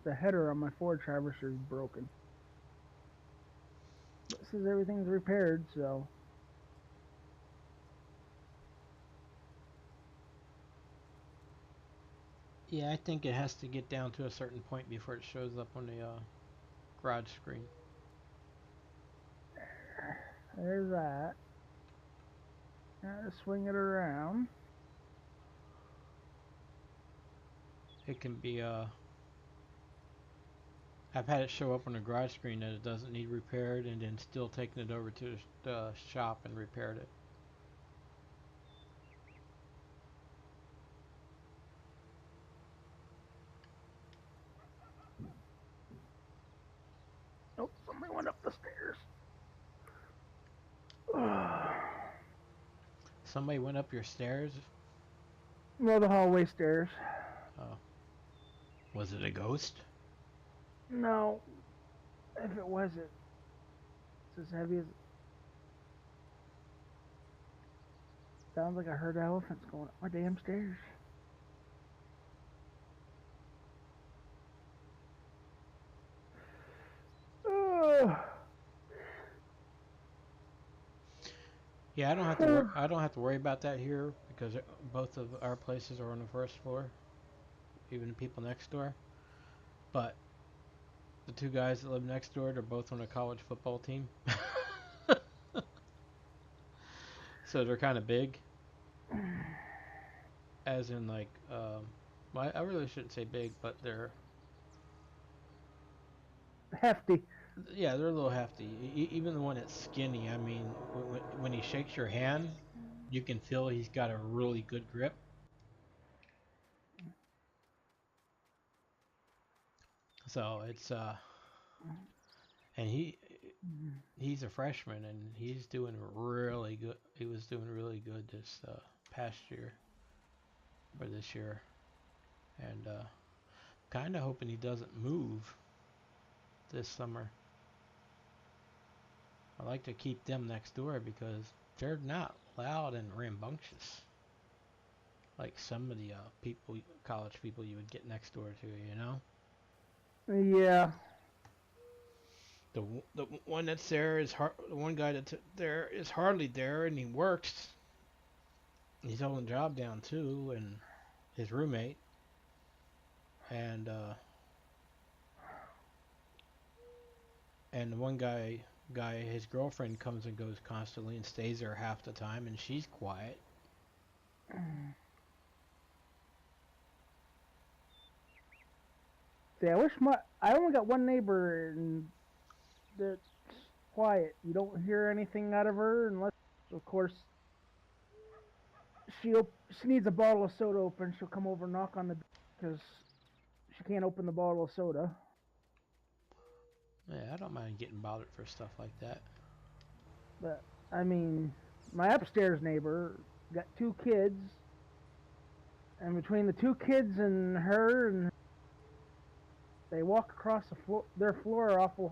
The header on my Ford Traverser is broken. It says everything's repaired, so... Yeah, I think it has to get down to a certain point before it shows up on the garage screen. There's that. Now swing it around. It can be I've had it show up on the garage screen that it doesn't need repaired, and then still taking it over to the shop and repaired it. Oh, somebody went up the stairs. Somebody went up your stairs? No, the hallway stairs. Oh. Was it a ghost? No. If it was, it's as heavy as... Sounds like I heard elephants going up my damn stairs. Yeah, I don't have to worry about that here because both of our places are on the first floor, even the people next door. But the two guys that live next door, they're both on a college football team. So they're kind of big. As in like well, I really shouldn't say big, but they're... Hefty. Yeah, they're a little hefty. Even the one that's skinny, I mean, when he shakes your hand, you can feel he's got a really good grip. So it's and he's a freshman and he's doing really good. He was doing really good this past year or this year, and kind of hoping he doesn't move this summer. I like to keep them next door because they're not loud and rambunctious like some of the people, college people you would get next door to, you know. Yeah. The one that's there is the one guy that's there is hardly there, and he works. He's holding a job down too, and his roommate, and the one guy, his girlfriend comes and goes constantly and stays there half the time, and she's quiet. See, I only got one neighbor and that's quiet. You don't hear anything out of her unless, of course, she needs a bottle of soda open. She'll come over and knock on the door because she can't open the bottle of soda. Yeah, I don't mind getting bothered for stuff like that. But I mean, my upstairs neighbor got two kids, and between the two kids and her, and they walk across their floor awful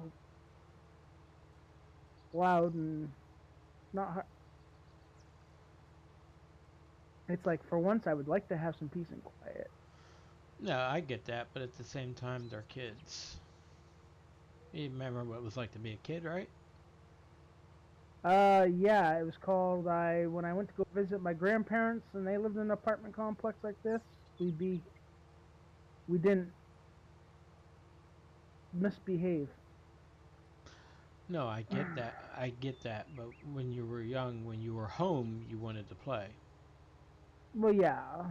loud, and not. It's like, for once, I would like to have some peace and quiet. No, I get that, but at the same time, they're kids. You remember what it was like to be a kid, right? Yeah, it was called. I when I went to go visit my grandparents, and they lived in an apartment complex like this. We didn't misbehave. No, I get that. I get that. But when you were young, when you were home, you wanted to play. Well, yeah,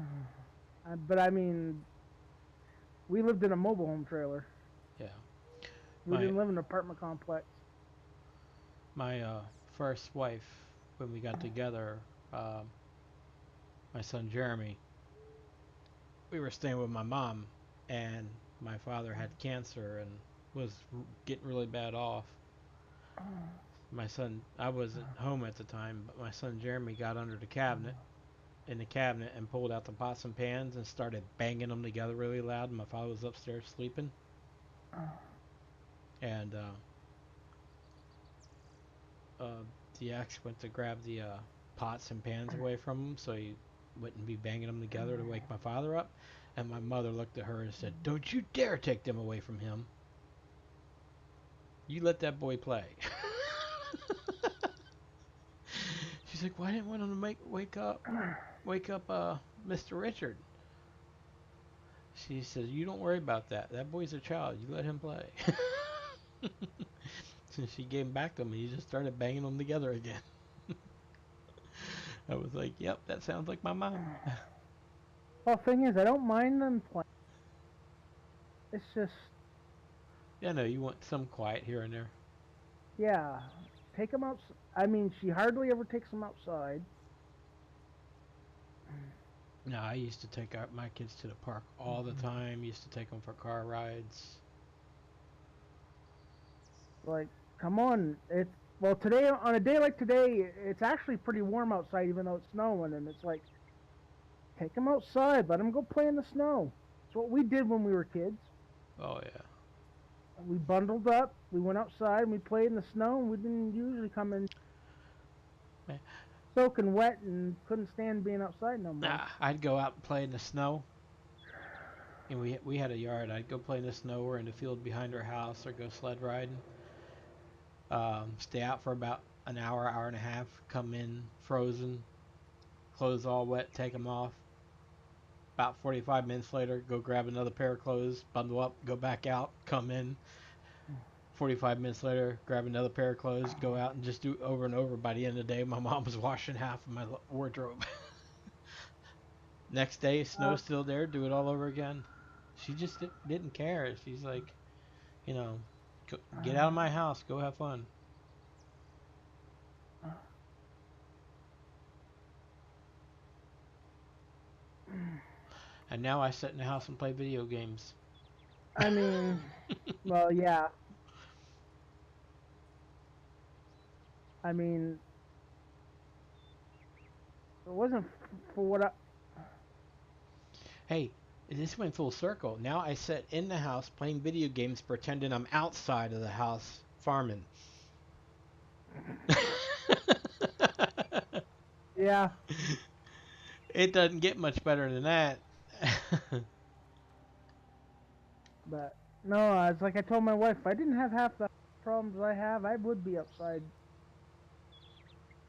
but I mean, we lived in a mobile home trailer. Yeah. We My didn't live in an apartment complex. my first wife, when we got together, um, my son Jeremy, we were staying with my mom, and my father had cancer and was getting really bad off. My son, I wasn't home at the time, but my son Jeremy got under the cabinet in the cabinet and pulled out the pots and pans and started banging them together really loud. And my father was upstairs sleeping, and uh, the ex went to grab the pots and pans away from him so he wouldn't be banging them together to wake my father up. And my mother looked at her and said, "Don't you dare take them away from him. You let that boy play." She's like, "Why didn't want him to wake up, Mr. Richard?" She says, "You don't worry about that. That boy's a child. You let him play." So she gave him back to him, and he just started banging them together again. I was like, "Yep, that sounds like my mom." Well, thing is, I don't mind them playing. It's just, Yeah, no, you want some quiet here and there. yeah, take them out. I mean, she hardly ever takes them outside. No, I used to take out my kids to the park all the time. Used to take them for car rides. Like, come on, it's well today on a day like today, it's actually pretty warm outside, even though it's snowing, and it's like take them outside, let them go play in the snow. It's what we did when we were kids. Oh yeah. We bundled up, we went outside, and we played in the snow, and we didn't usually come in Man, soaking wet and couldn't stand being outside no more. nah, I'd go out and play in the snow. And we had a yard. I'd go play in the snow or in the field behind our house or go sled riding. Stay out for about an hour, hour and a half. Come in frozen, clothes all wet. Take them off. About 45 minutes later, go grab another pair of clothes, bundle up, go back out, come in. 45 minutes later, grab another pair of clothes, go out and just do it over and over. By the end of the day, my mom was washing half of my wardrobe. Next day, Uh, snow's still there, do it all over again. She just didn't care. She's like, you know, get out of my house, go have fun. And now I sit in the house and play video games. I mean, well, yeah. I mean, it wasn't for what I. Hey, this went full circle. Now I sit in the house playing video games, pretending I'm outside of the house farming. Yeah, It doesn't get much better than that. but no, it's like I told my wife, if I didn't have half the problems I have, I would be outside.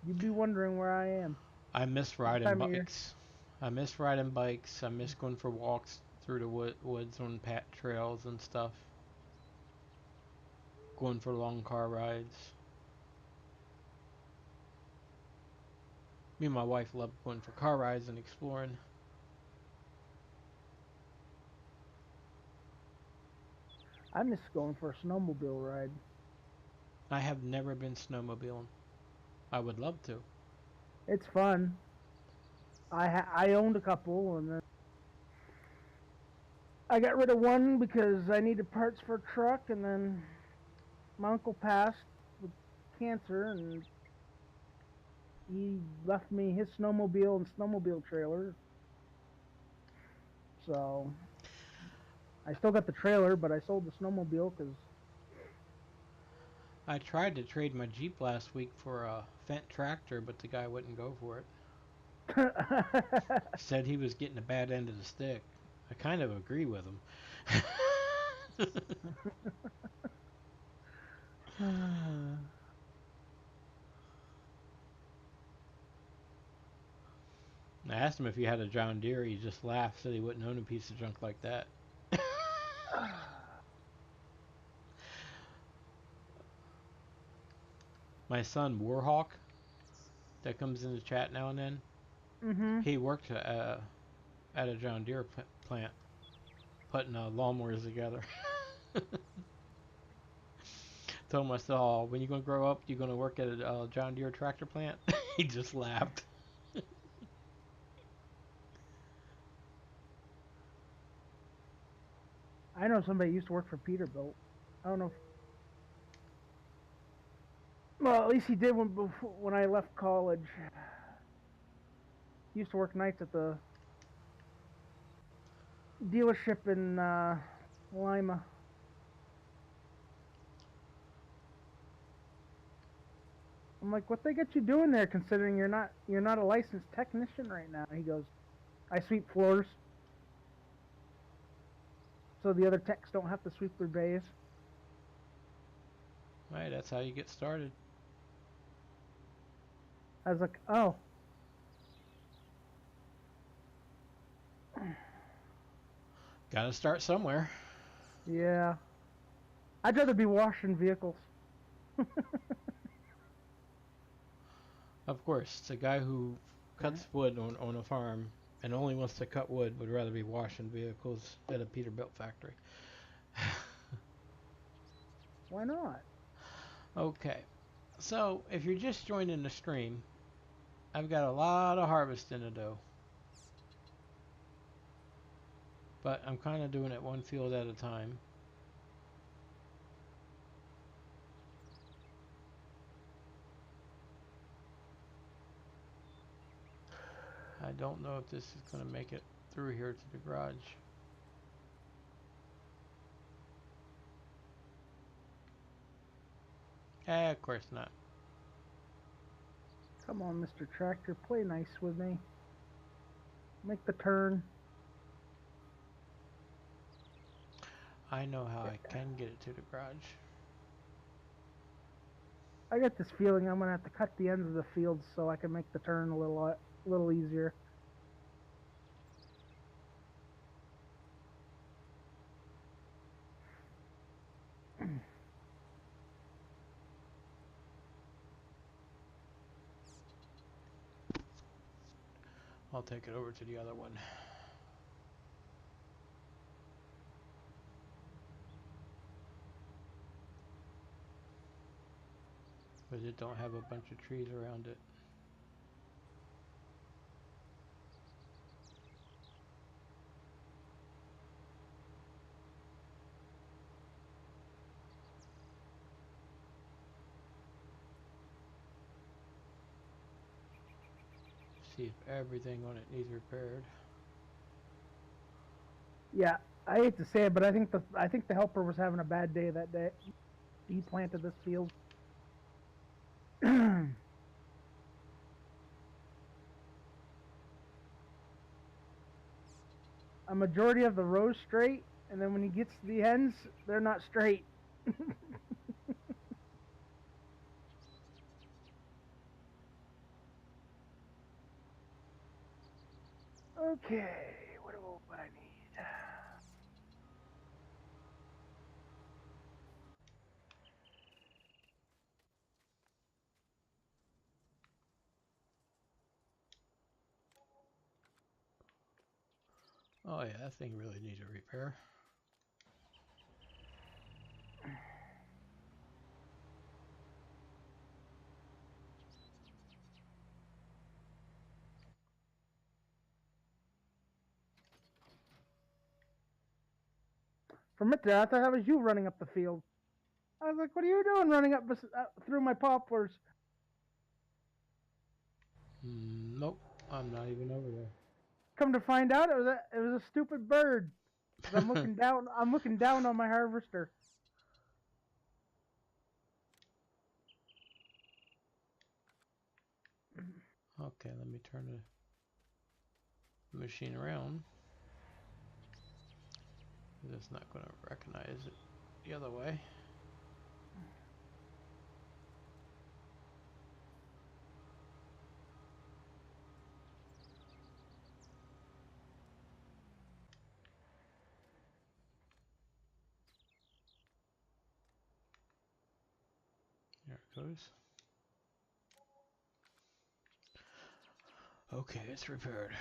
You'd be wondering where I am I miss this riding time of year. bikes. I miss riding bikes. I miss going for walks through the woods on pat trails and stuff. Going for long car rides. Me and my wife love going for car rides and exploring. I miss going for a snowmobile ride. I have never been snowmobiling. I would love to. It's fun. I owned a couple, and then I got rid of one because I needed parts for a truck, and then my uncle passed with cancer, and he left me his snowmobile and snowmobile trailer. So I still got the trailer, but I sold the snowmobile because I tried to trade my Jeep last week for a Fendt tractor, but the guy wouldn't go for it. Said he was getting a bad end of the stick. I kind of agree with him. I asked him if he had a John Deere. He just laughed, said he wouldn't own a piece of junk like that. My son Warhawk, that comes in the chat now and then, Mm-hmm. he worked at a John Deere plant putting lawnmowers together. Told him, I said, "Oh, when you gonna grow up, you gonna work at a John Deere tractor plant?" He just laughed. I know somebody used to work for Peterbilt. I don't know. Well, at least he did when I left college. He used to work nights at the dealership in Lima. I'm like, what they get you doing there? Considering you're not a licensed technician right now. He goes, I sweep floors, so the other techs don't have to sweep their bays. Right, that's how you get started. I was like, oh, Gotta start somewhere. yeah. I'd rather be washing vehicles. Of course, the guy who cuts wood on a farm and only wants to cut wood would rather be washing vehicles at a Peterbilt factory. Why not? Okay, so if you're just joining the stream, I've got a lot of harvesting to do. But I'm kind of doing it one field at a time. I don't know if this is going to make it through here to the garage. Of course not. Come on, Mr. Tractor, play nice with me. Make the turn. I know how I can get it to the garage. I get this feeling I'm gonna have to cut the ends of the field so I can make the turn a little easier. I'll take it over to the other one. But it don't have a bunch of trees around it. See if everything on it needs repaired. Yeah, I hate to say it, but I think the helper was having a bad day that day. He planted this field. A majority of the rows straight, and then when he gets to the ends, they're not straight. Okay, what do I need? Oh yeah, that thing really needs a repair. From it there, I thought that was you running up the field. I was like, what are you doing running up through my poplars? Nope, I'm not even over there. Come to find out, it was a stupid bird. Cause I'm looking down. I'm looking down on my harvester. Okay, let me turn the machine around. It's not going to recognize it the other way. There it goes. Okay, it's repaired.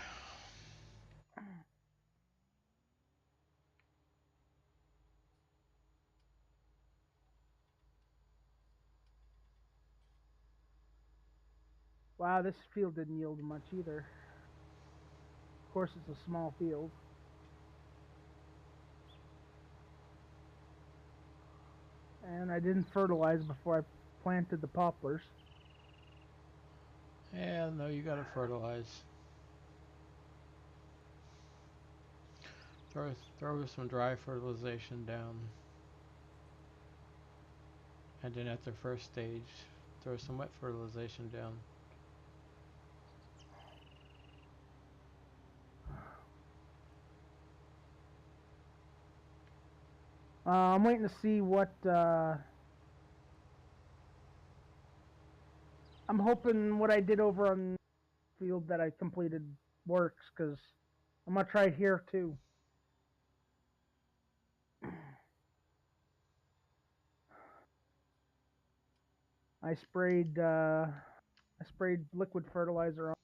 Wow, this field didn't yield much either. Of course, it's a small field. And I didn't fertilize before I planted the poplars. Yeah, no, you gotta fertilize. Throw some dry fertilization down. And then at the first stage, throw some wet fertilization down. I'm waiting to see what. I'm hoping what I did over on the field that I completed works, because I'm gonna try here too. I sprayed liquid fertilizer on.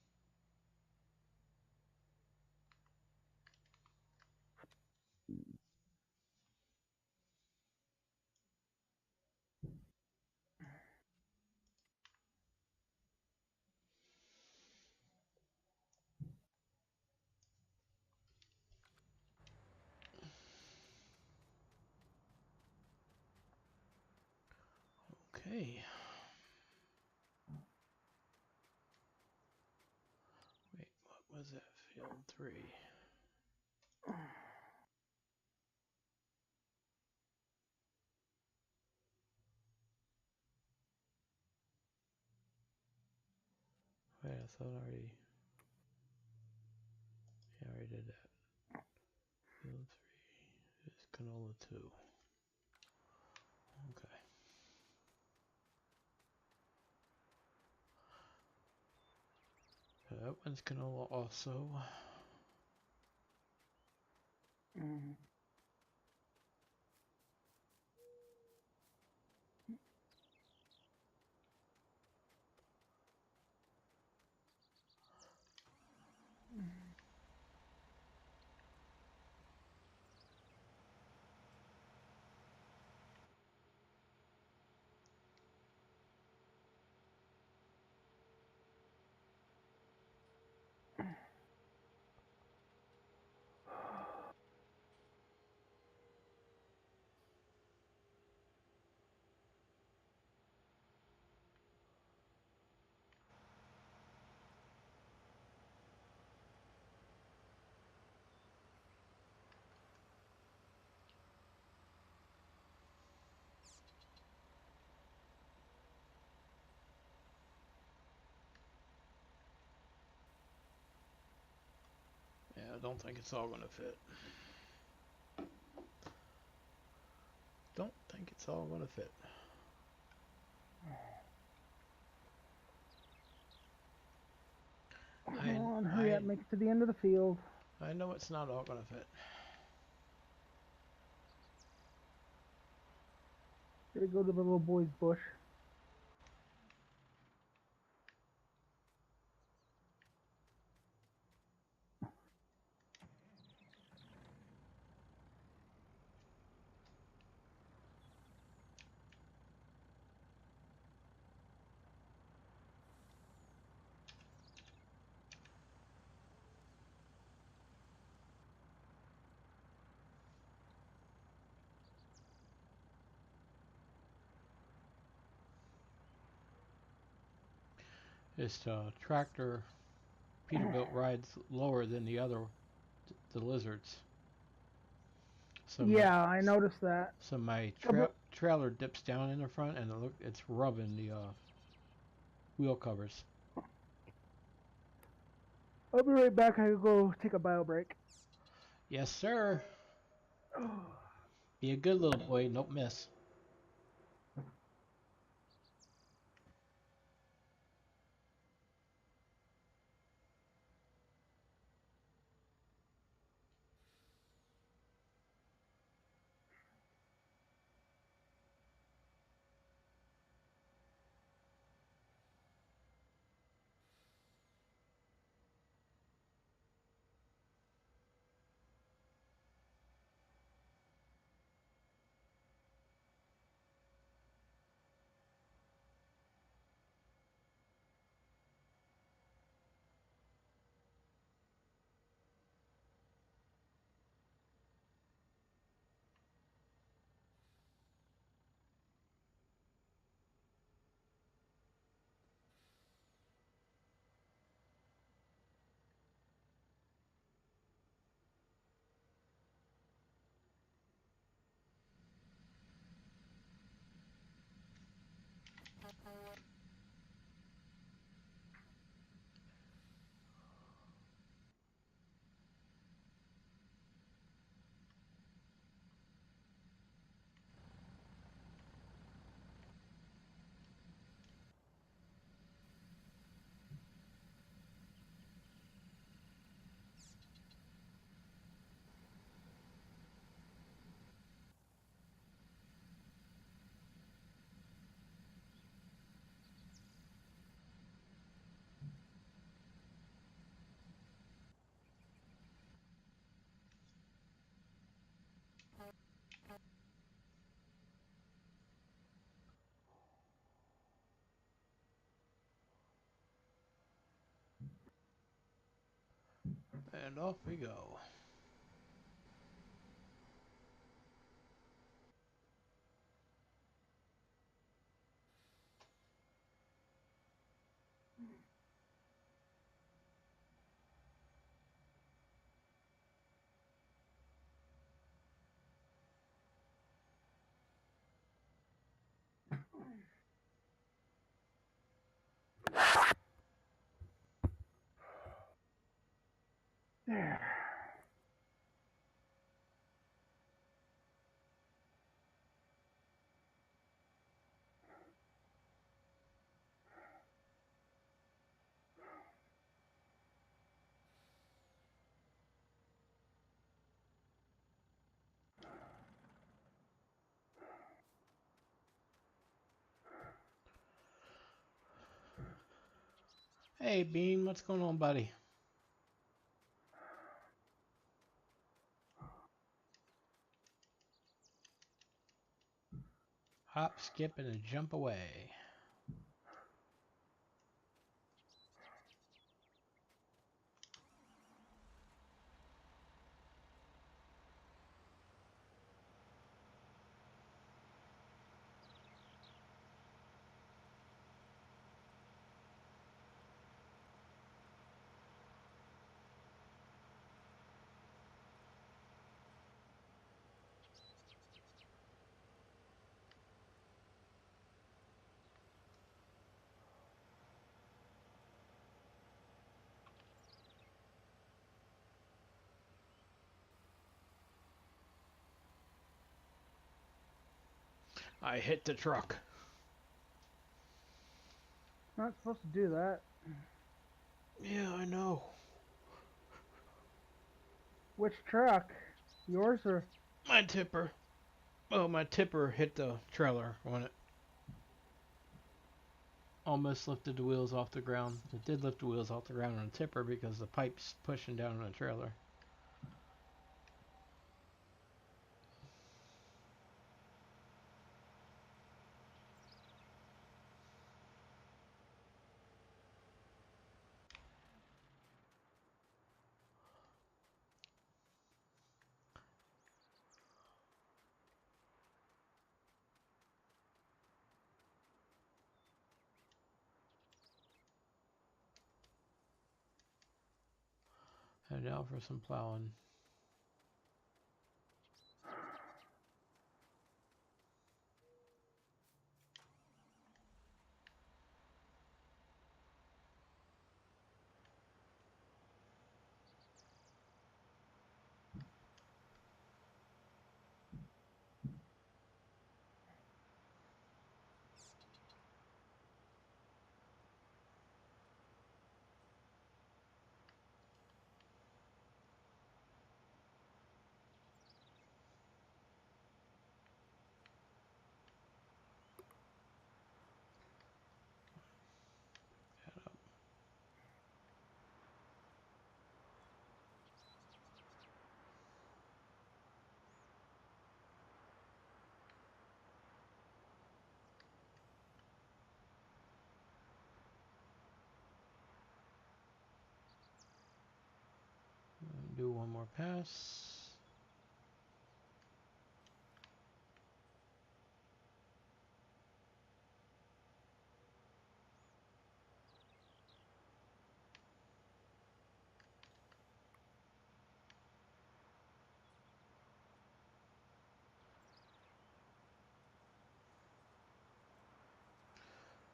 Okay. Wait, what was that? Field 3. Wait, I thought I already... Yeah, I already did that. Field 3 is canola 2. Okay. That one's canola also. Mm. Yeah, I don't think it's all gonna fit. Don't think it's all gonna fit. Come on, hurry up, make it to the end of the field. I know it's not all gonna fit. Gotta go to the little boy's bush. This tractor Peterbilt rides lower than the lizards. So Yeah, I noticed that. my I'll trailer dips down in the front, and it's rubbing the wheel covers. be right back. I gotta go take a bio break. Yes, sir. Be a good little boy. Don't miss. And off we go. There. Hey, Bean, what's going on, buddy? Hop, skip, and a jump away. I hit the truck. Not supposed to do that. Yeah, I know. Which truck? Yours or? My tipper. Oh, my tipper hit the trailer when it almost lifted the wheels off the ground. It did lift the wheels off the ground on the tipper because the pipe's pushing down on the trailer. Head out for some plowing. Head up. And do one more pass.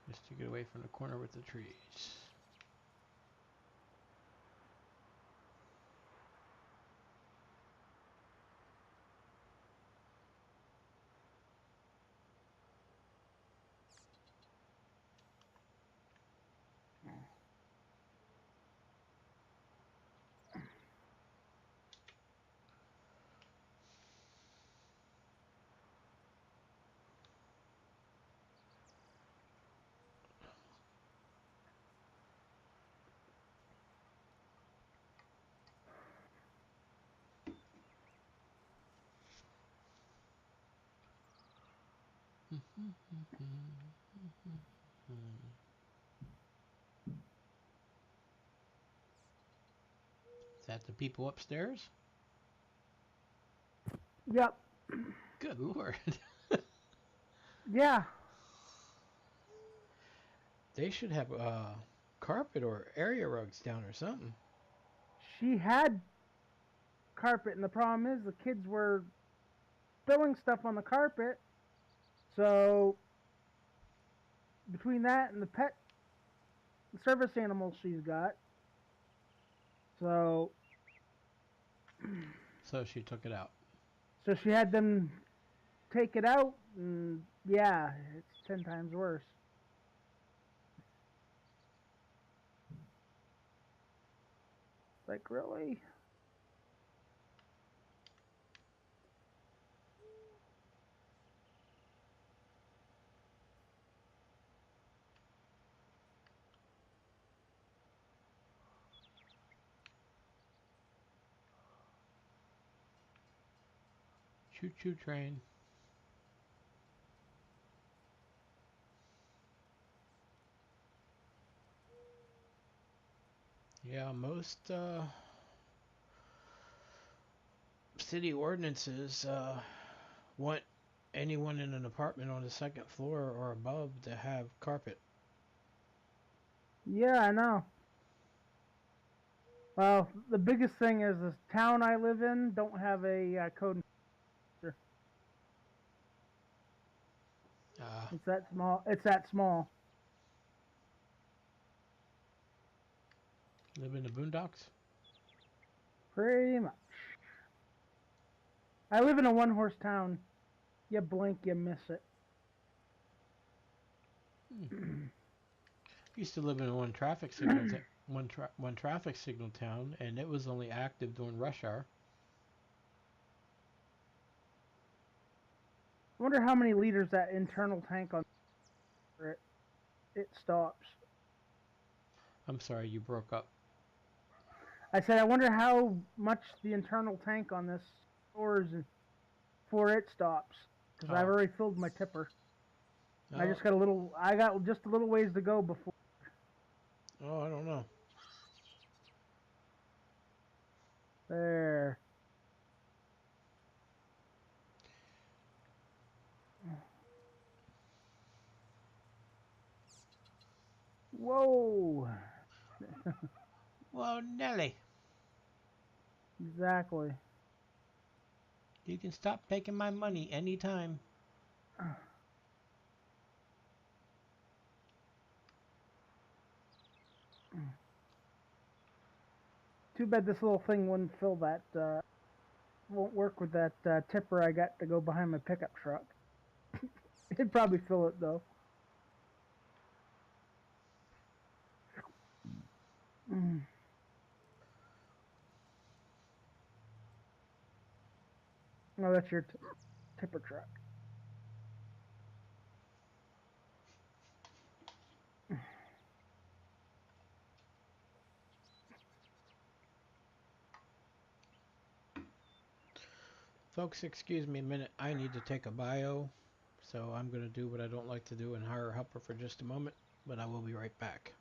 Just to get away from the corner with the trees. that the people upstairs? Yep. Good lord. Yeah. They should have carpet or area rugs down or something. She had carpet, and the problem is the kids were spilling stuff on the carpet. So between that and the pet service animals she's got, so So she took it out. so she had them take it out, and yeah, it's 10 times worse. Like, really? Choo choo train. Yeah, most city ordinances want anyone in an apartment on the second floor or above to have carpet. Yeah, I know. Well, the biggest thing is this town I live in don't have a code enforcer. Uh, It's that small. It's that small. Live in the boondocks? Pretty much. I live in a one-horse town. You blink, you miss it. Hmm. Used to live in one traffic signal one traffic signal town, and it was only active during rush hour. I wonder how many liters that internal tank on it stops. I'm sorry, you broke up. I said, I wonder how much the internal tank on this stores before it stops, because I've Oh, already filled my tipper. I oh, just got a little. I got just a little ways to go before. oh, I don't know. There. Whoa. Well, Nelly, Exactly. you can stop taking my money anytime. Too bad this little thing wouldn't fill that. Won't work with that tipper I got to go behind my pickup truck. It'd probably fill it though. Mm. No, that's your tipper truck. Folks, excuse me a minute. I need to take a bio, so I'm going to do what I don't like to do and hire a helper for just a moment, but I will be right back.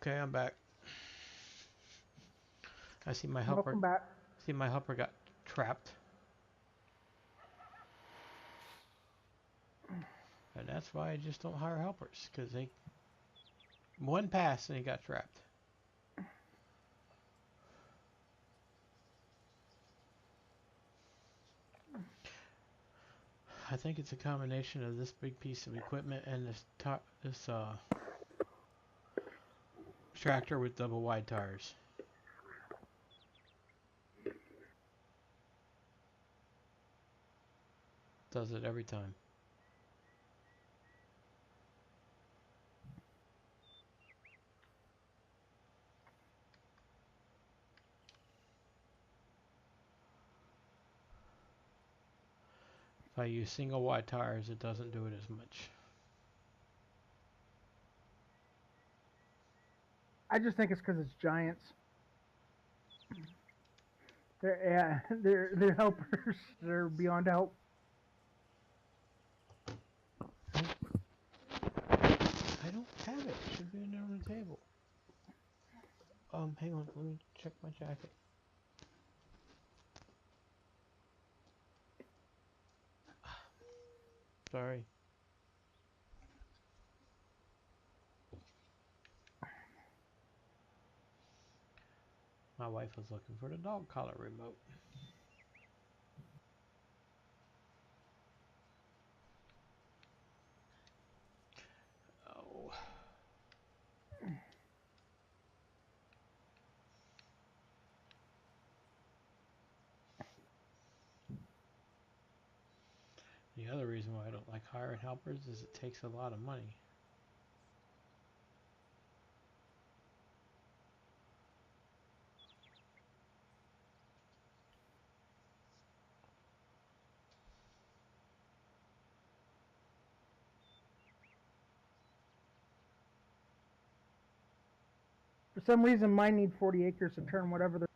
Okay, I'm back. I see my helper. Welcome back. See my helper got trapped, and that's why I just don't hire helpers, because they one pass and he got trapped. I think it's a combination of this big piece of equipment and this tractor with double wide tires. Does it every time. If I use single wide tires, it doesn't do it as much. I just think it's because it's giants. They're helpers. They're beyond help. I don't have it. It should be in there on the table. Hang on. Let me check my jacket. Sorry. My wife was looking for the dog collar remote. Oh. The other reason why I don't like hiring helpers is it takes a lot of money. For some reason, mine need 40 acres to turn whatever they're.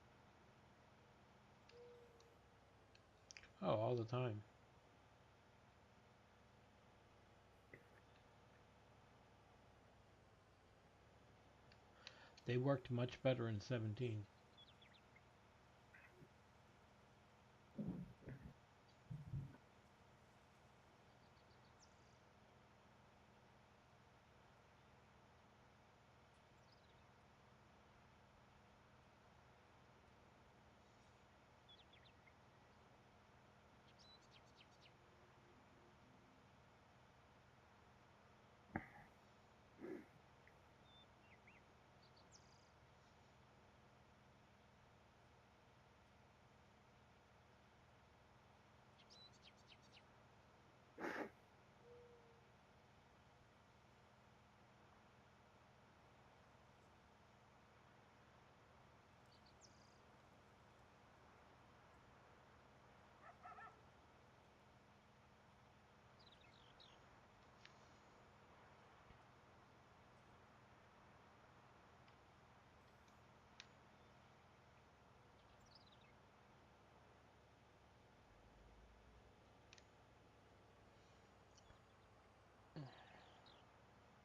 Oh, all the time. They worked much better in 17.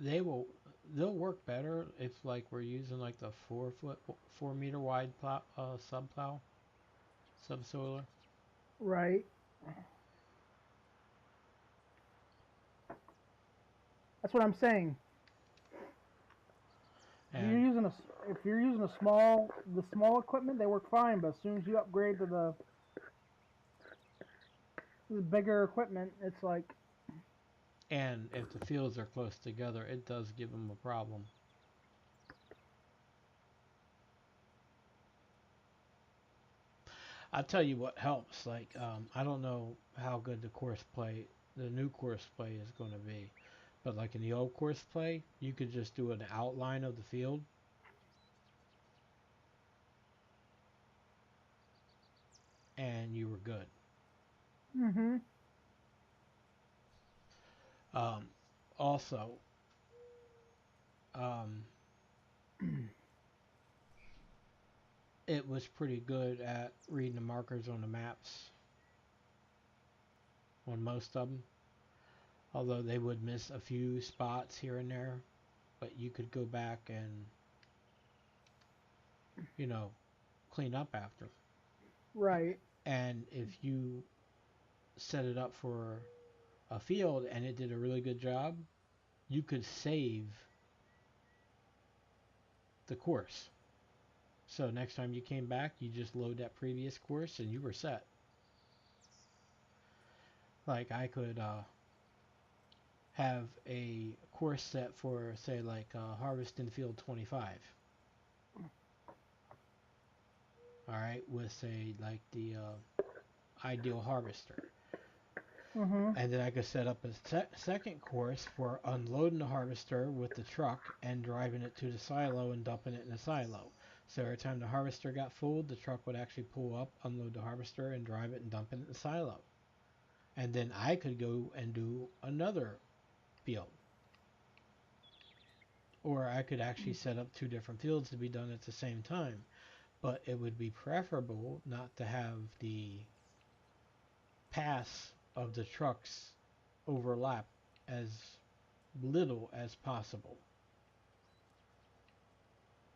They'll work better if like we're using like the 4 meter wide subsoiler. Right. That's what I'm saying. If you're And using a if you're using the small equipment, they work fine. But as soon as you upgrade to the bigger equipment, it's like. and if the fields are close together, it does give them a problem. I'll tell you what helps. Like I don't know how good the new course play is going to be, but like in the old course play, you could just do an outline of the field, and you were good. Mm-hmm. Um, Also, um, it was pretty good at reading the markers on the maps on most of them. Although they would miss a few spots here and there, but you could go back and you know, clean up after. Right. And if you set it up for a field and it did a really good job, you could save the course. So next time you came back, you just load that previous course and you were set. Like I could have a course set for say like harvest in field 25. All right, with say like the ideal harvester. Mhm. And then I could set up a second course for unloading the harvester with the truck and driving it to the silo and dumping it in the silo. So every time the harvester got full, the truck would actually pull up, unload the harvester, and drive it and dump it in the silo. And then I could go and do another field. Or I could actually set up two different fields to be done at the same time. But it would be preferable not to have the pass of the trucks overlap as little as possible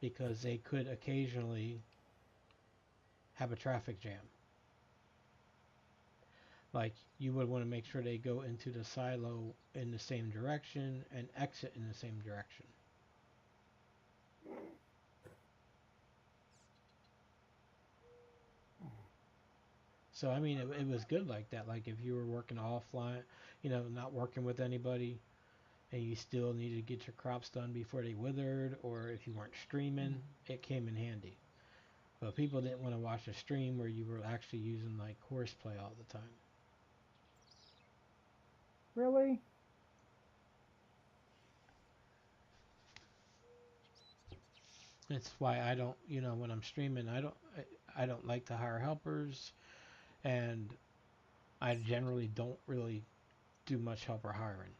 because they could occasionally have a traffic jam. Like you would want to make sure they go into the silo in the same direction and exit in the same direction. So I mean, it was good like that. Like if you were working offline, not working with anybody, and you still needed to get your crops done before they withered, or if you weren't streaming, it came in handy. But people didn't want to watch a stream where you were actually using like horseplay all the time. Really? It's why I don't, when I'm streaming, I don't like to hire helpers, and I generally don't really do much helper hiring.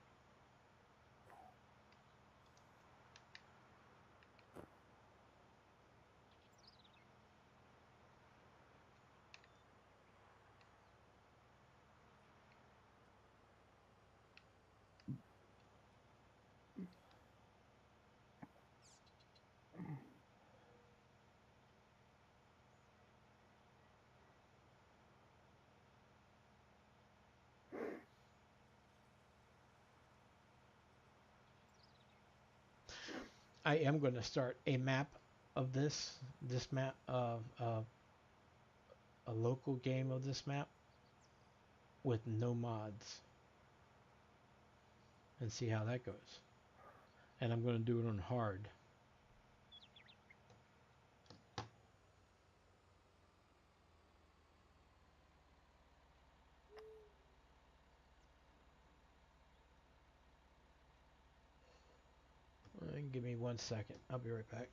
I am going to start a map of this map, a local game of this map with no mods, and see how that goes. And I'm going to do it on hard. Give me 1 second. I'll be right back.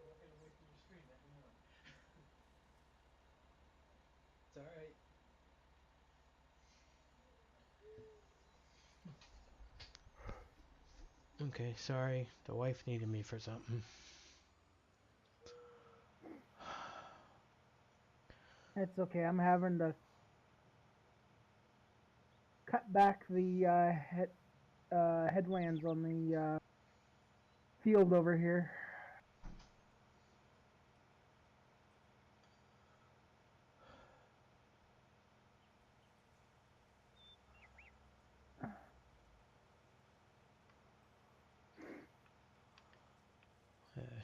Walking away from your stream, let me know. It's all right. Okay, sorry. The wife needed me for something. It's okay. I'm having to cut back the headlands on the field over here.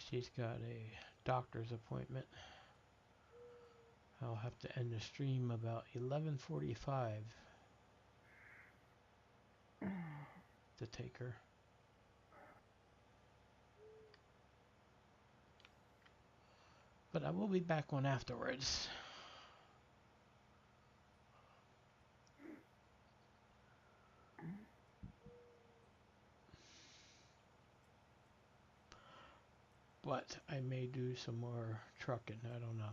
She's got a doctor's appointment. I'll have to end the stream about 11:45 to take her. But I will be back on afterwards. But I may do some more trucking. I don't know.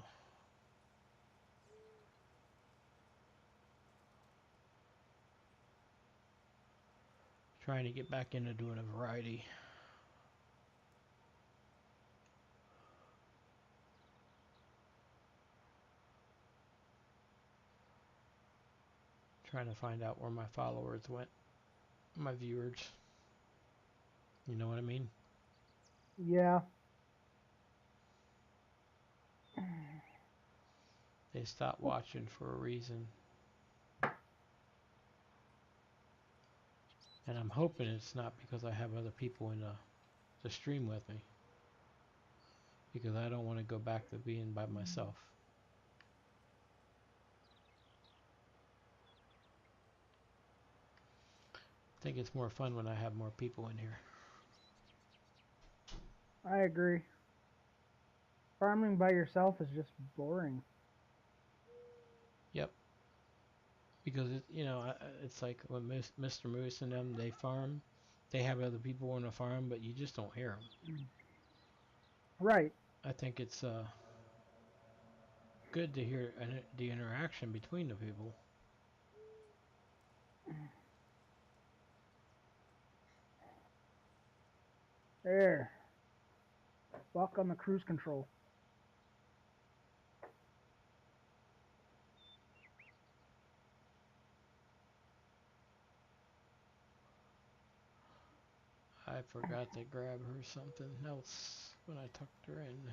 Trying to get back into doing a variety. Trying to find out where my followers went. My viewers. You know what I mean? Yeah. They stopped watching for a reason. And I'm hoping it's not because I have other people in the stream with me. Because I don't want to go back to being by myself. I think it's more fun when I have more people in here. I agree. Farming by yourself is just boring. Yep. Because it's like when Mr. Moose and them, they farm. They have other people on the farm, but you just don't hear them. Right. I think it's good to hear the interaction between the people. There. Walk on the cruise control. I forgot to grab her something else when I tucked her in.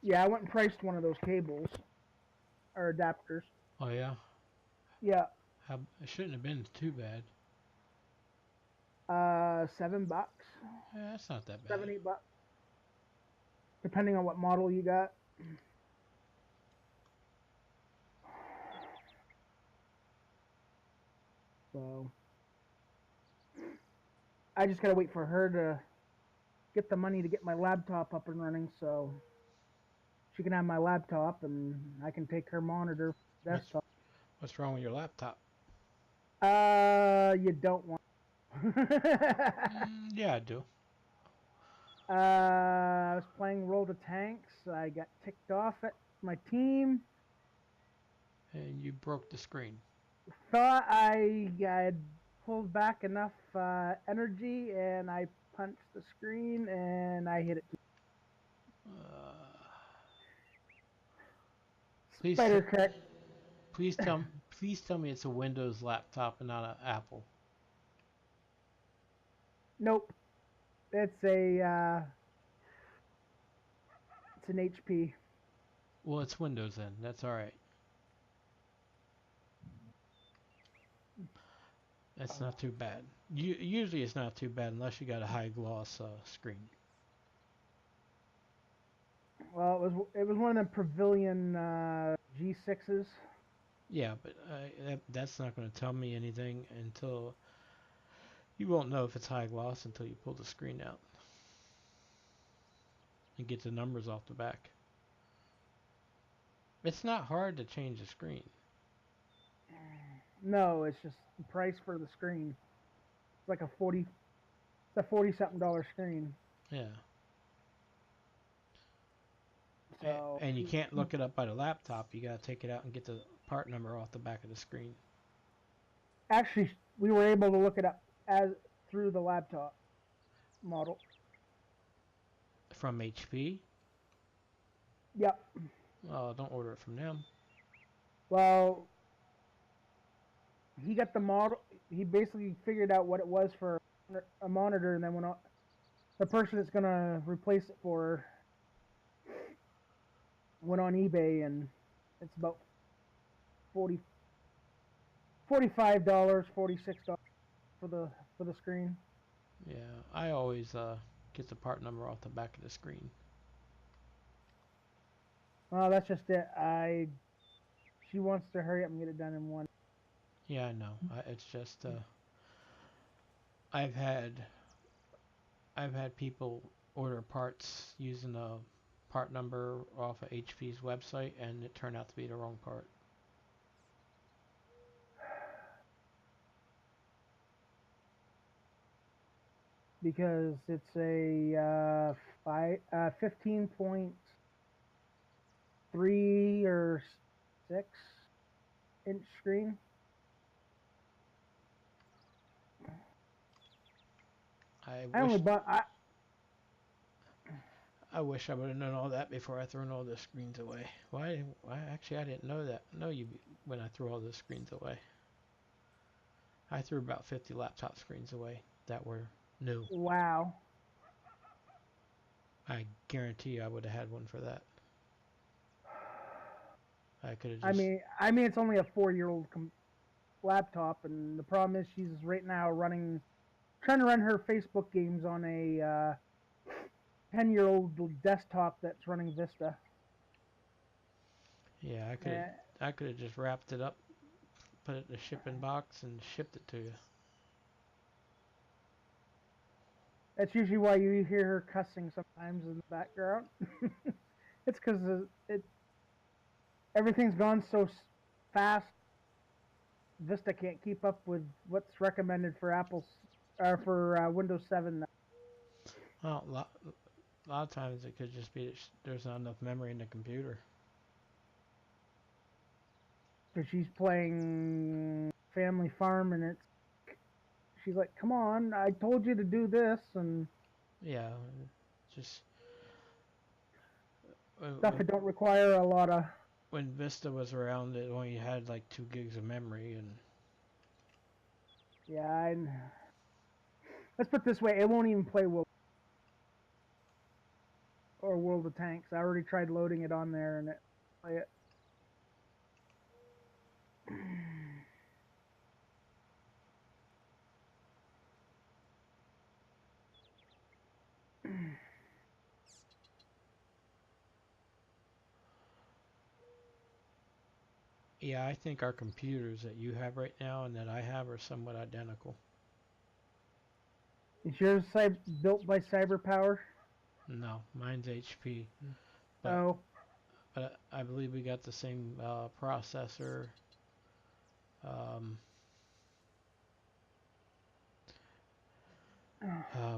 Yeah, I went and priced one of those cables or adapters. Oh yeah? Yeah. It shouldn't have been too bad. $7. Yeah, that's not that bad. 7, $8, depending on what model you got. So I just gotta wait for her to get the money to get my laptop up and running, so she can have my laptop and I can take her monitor What's desktop. what's wrong with your laptop? You don't want. Yeah, I do. I was playing World of Tanks. I got ticked off at my team. And you broke the screen. Thought I had pulled back enough energy, and I punched the screen, and I hit it. Uh, please, Spider crack. please tell me it's a Windows laptop and not an Apple. Nope. It's an HP. Well, it's Windows then. That's all right. That's not too bad. Usually it's not too bad unless you got a high gloss screen. Well, it was one of the Pavilion G6s. Yeah, but that's not going to tell me anything until you won't know if it's high gloss until you pull the screen out and get the numbers off the back. It's not hard to change the screen. No, it's just the price for the screen. It's like it's a 40 something dollar screen. Yeah. So And you can't look it up by the laptop. You got to take it out and get the part number off the back of the screen. actually, we were able to look it up as through the laptop model. From HP? Yep. Oh, don't order it from them. Well, he got the model. He basically figured out what it was for a monitor, and then when the person that's gonna replace it for her went on eBay, and it's about 40 $45, $46 for the screen. Yeah, I always get the part number off the back of the screen. Well, that's just it. She wants to hurry up and get it done in one. Yeah, I know. It's just I've had I've had people order parts using a part number off of HP's website, and it turned out to be the wrong part. Because it's a 15.3 or 6 inch screen. I I wish only bought. I wish I would have known all that before I threw all the screens away. Why? Why? Actually, I didn't know that. Know you when I threw all the screens away. I threw about 50 laptop screens away that were new. Wow. I guarantee you I would have had one for that. I could have I just. mean, it's only a 4-year-old laptop, and the problem is she's right now trying to run her Facebook games on a 10-year-old desktop that's running Vista. Yeah, Uh, I could have just wrapped it up, put it in a shipping box, and shipped it to you. that's usually why you hear her cussing sometimes in the background. It's because everything's gone so fast. Vista can't keep up with what's recommended for Windows 7. Well, a lot of times it could just be that there's not enough memory in the computer. Because she's playing Family Farm, and she's like, "Come on, I told you to do this," and Yeah, just stuff that don't require a lot of. when Vista was around, it only had like 2 gigs of memory, and Yeah, and let's put it this way: it won't even play World of Tanks. I already tried loading it on there, and it play it. yeah, I think our computers that you have right now and that I have are somewhat identical. Is yours built by CyberPower? No, mine's HP, but Oh, I believe we got the same processor. Um,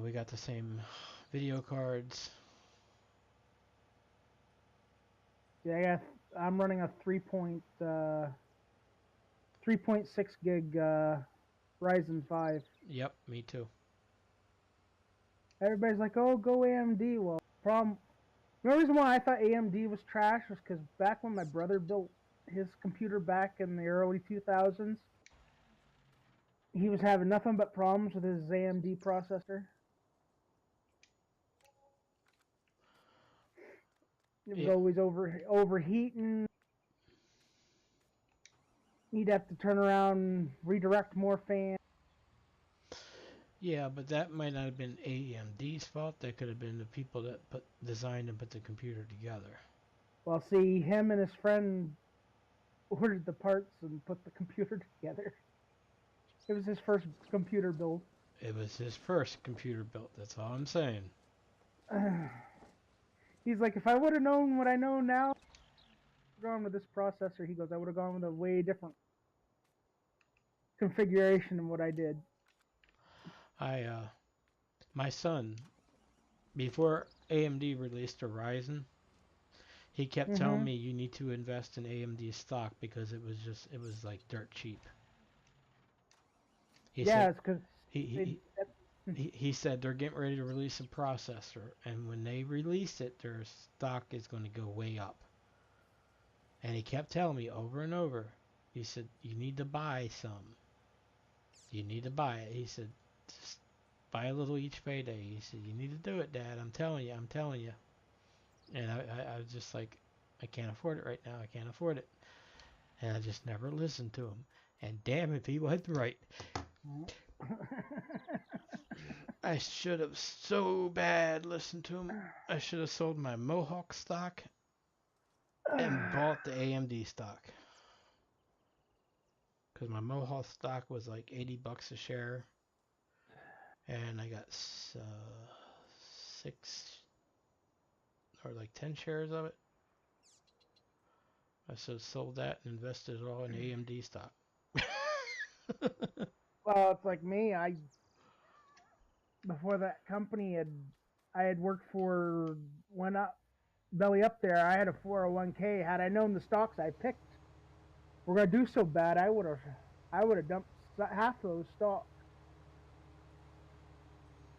we got the same video cards. yeah. I'm running a 3.6 gig Ryzen 5. Yep, me too. Everybody's like, "Oh, go AMD." Well, the only reason why I thought AMD was trash was because back when my brother built his computer back in the early 2000s, he was having nothing but problems with his AMD processor. It was Yeah, always overheating. He'd have to turn around, redirect more fans. Yeah, but that might not have been AMD's fault. That could have been the people that designed and put the computer together. Well, see, him and his friend ordered the parts and put the computer together. It was his first computer build. It was his first computer built. That's all I'm saying. He's like, if I would have known what I know now, gone with this processor. He goes, I would have gone with a way different configuration than what I did. I my son, before AMD released a Ryzen, he kept telling Mm-hmm. me you need to invest in AMD stock because it was like dirt cheap. He Yeah, said it's because he they. he, he said they're getting ready to release a processor, and when they release it, their stock is going to go way up. And he kept telling me over and over. He said you need to buy some. You need to buy it. He said just buy a little each payday. He said you need to do it, Dad. I'm telling you. I'm telling you. And I was just like, I can't afford it right now. I can't afford it. And I just never listened to him. And damn if he wasn't right. I should have so bad listened to him. I should have sold my Mohawk stock and bought the AMD stock. Because my Mohawk stock was like 80 bucks a share. And I got 6 or like 10 shares of it. I should have sold that and invested it all in AMD stock. Well, it's like me. I before that company I had worked for went up belly up there. I had a 401k. Had I known the stocks I picked were gonna do so bad, I would have dumped half those stocks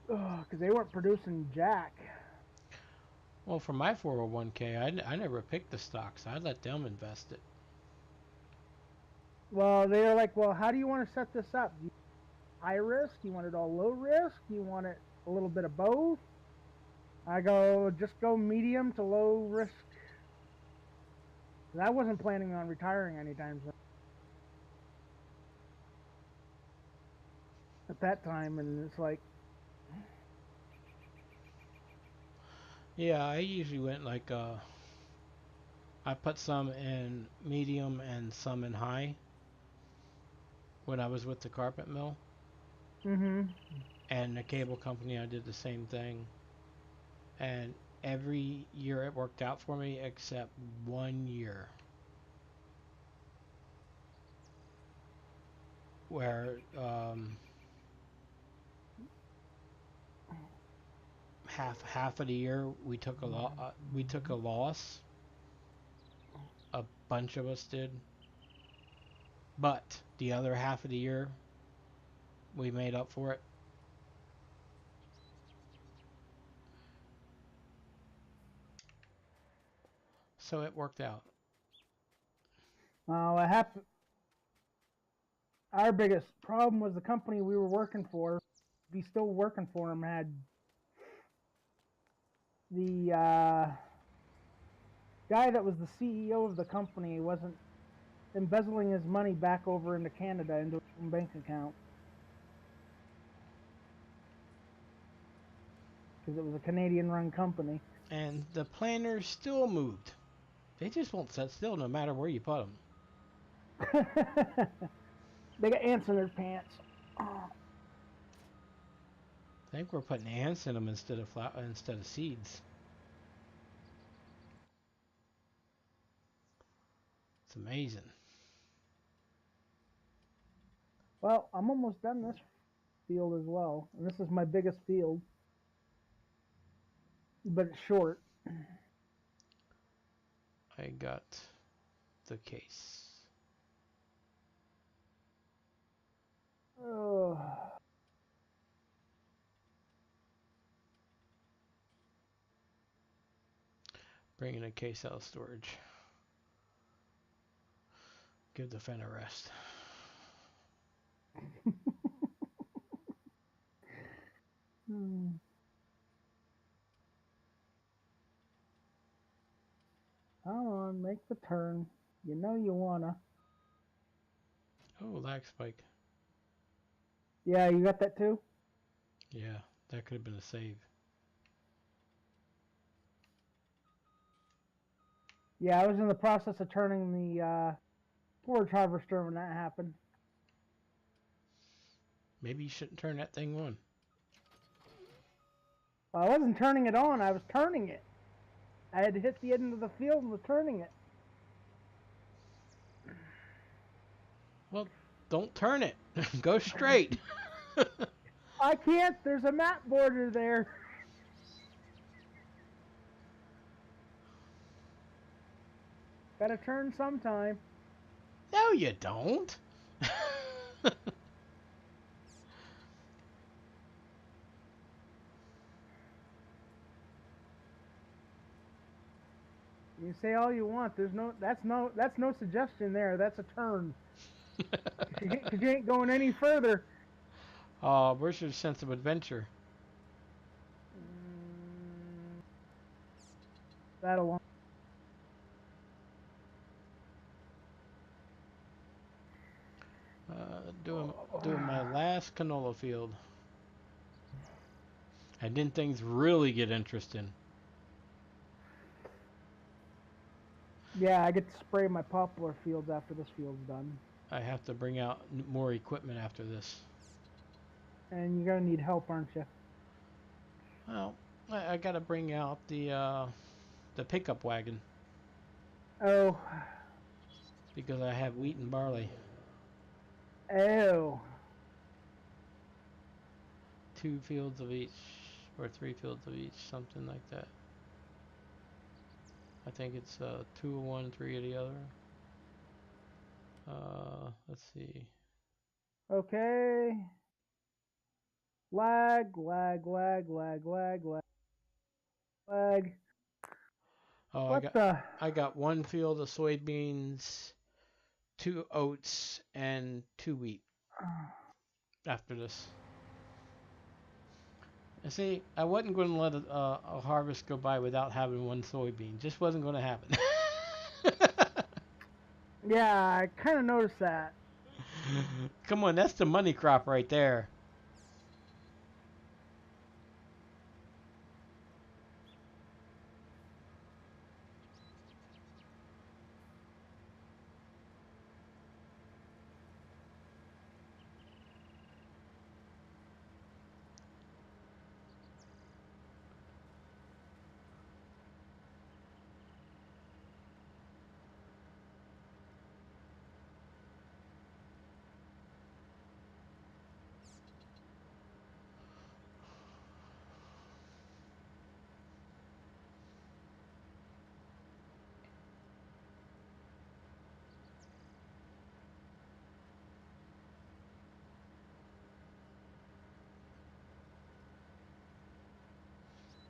because they weren't producing jack. Well, for my 401k, I never picked the stocks. I let them invest it. Well, they were like, well, how do you want to set this up? Do you high risk? You want it all low risk? You want it a little bit of both? I go, just go medium to low risk. I wasn't planning on retiring anytime soon at that time, and it's like, Yeah, I usually went like I put some in medium and some in high when I was with the carpet mill mm-hmm. and the cable company. I did the same thing, and every year it worked out for me except 1 year where half of the year we took a loss. A bunch of us did, but the other half of the year we made up for it. So it worked out. I have to, our biggest problem was the company we were working for. Be still working for them had the guy that was the CEO of the company wasn't embezzling his money back over into Canada into his own bank account because it was a Canadian-run company. And the planners still moved. They just won't sit still no matter where you put them. They got ants in their pants. I think we're putting ants in them instead of seeds. It's amazing. Well, I'm almost done this field as well, and this is my biggest field, but it's short. I got the case. Oh. Bringing a case out of storage. Give the fan a rest. Hmm. Come on, make the turn. You know you wanna. Oh, lag spike. Yeah, you got that too? Yeah, that could have been a save. Yeah, I was in the process of turning the forage harvester when that happened. Maybe you shouldn't turn that thing on. Well, I wasn't turning it on, I was turning it. I had to hit the end of the field and was turning it. Well, don't turn it. Go straight. I can't, there's a map border there. Gotta turn sometime. No, you don't. You say all you want. That's no suggestion there. That's a turn. Cause you ain't going any further. Oh, where's your sense of adventure? Mm, that alone. Doing my last canola field. And then things really get interesting. Yeah, I get to spray my poplar fields after this field's done. I have to bring out more equipment after this. And you're gonna need help, aren't you? Well, I gotta bring out the pickup wagon Oh, because I have wheat and barley. oh. 2 fields of each, or 3 fields of each, something like that. I think it's 2 of one, 3 of the other. Let's see. Okay. Lag, lag, lag, lag, lag, lag, lag. Oh, What the? I got 1 field of soybeans, 2 oats, and 2 wheat after this. And see, I wasn't going to let a harvest go by without having 1 soybean. Just wasn't going to happen. Yeah, I kind of noticed that. Come on, that's the money crop right there.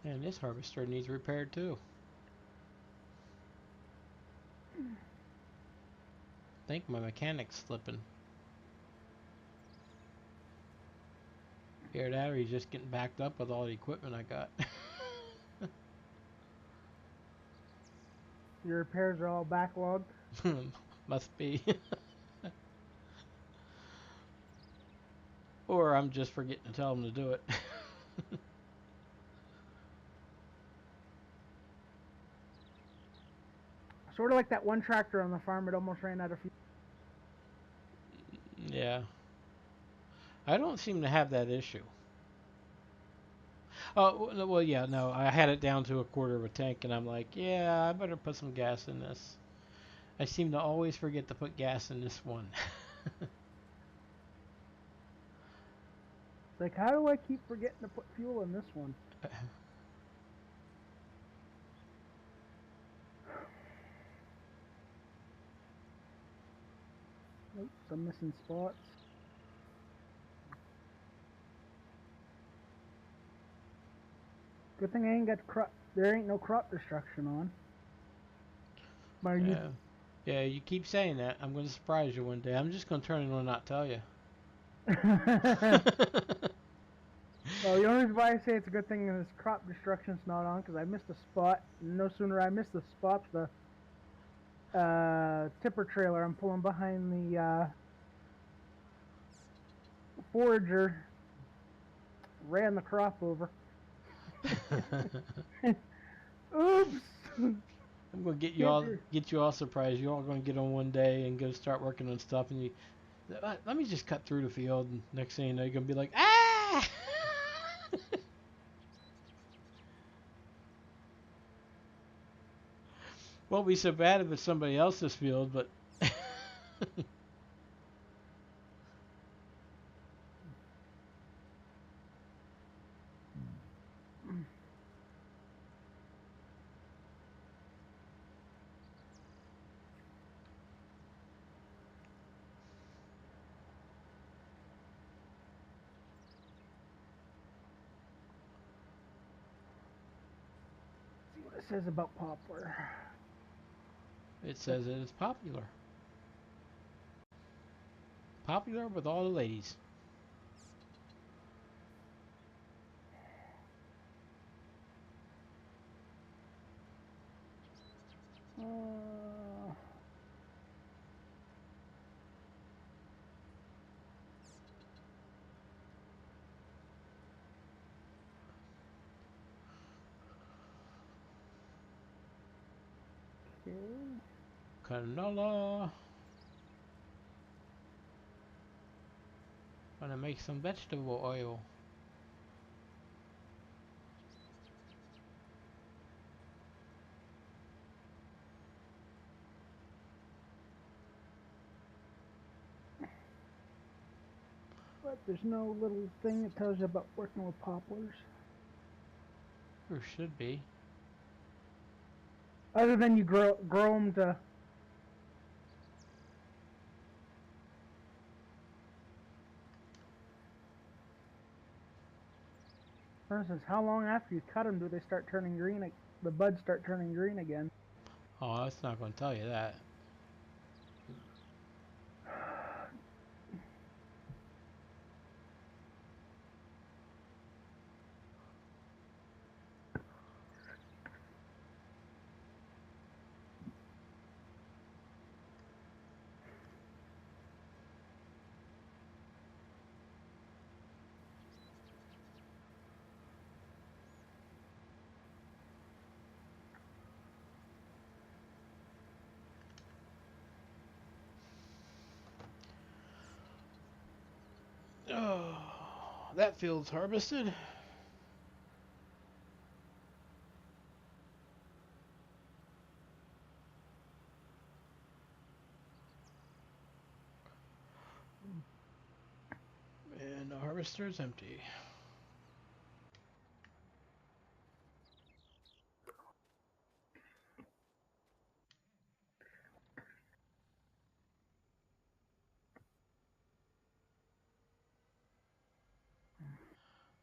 And this harvester needs repaired too. I think my mechanic's slipping. Hear that, or he's just getting backed up with all the equipment I got. Your repairs are all backlogged. Must be. Or I'm just forgetting to tell him to do it. Sort of like that one tractor on the farm. It almost ran out of fuel. Yeah. I don't seem to have that issue. Oh, well, yeah, no. I had it down to 1/4 of a tank, and I'm like, yeah, I better put some gas in this. I seem to always forget to put gas in this one. Like, how do I keep forgetting to put fuel in this one? Nope, some missing spots. Good thing I ain't got crop. There ain't no crop destruction on. Are you? Yeah. Yeah, you keep saying that. I'm going to surprise you one day. I'm just going to turn it on and not tell you. Well, the only reason why I say it's a good thing is crop destruction's not on because I missed a spot. No sooner I missed the spot, the tipper trailer I'm pulling behind the forager ran the crop over. Oops. I'm gonna get Can't. you all surprised. You're all gonna get on one day and go start working on stuff, and you let me just cut through the field. And next thing you know, you're gonna be like, ah! Won't be so bad if it's somebody else's field, but See what it says about poplar. it says it is popular. Popular with all the ladies. Uh, okay. Canola. Gonna make some vegetable oil. But there's no little thing that tells you about working with poplars. There should be. Other than you grow them to. For instance, how long after you cut them do they start turning green? The buds start turning green again. Oh, that's not gonna tell you that. Oh, that field's harvested. And the harvester's empty.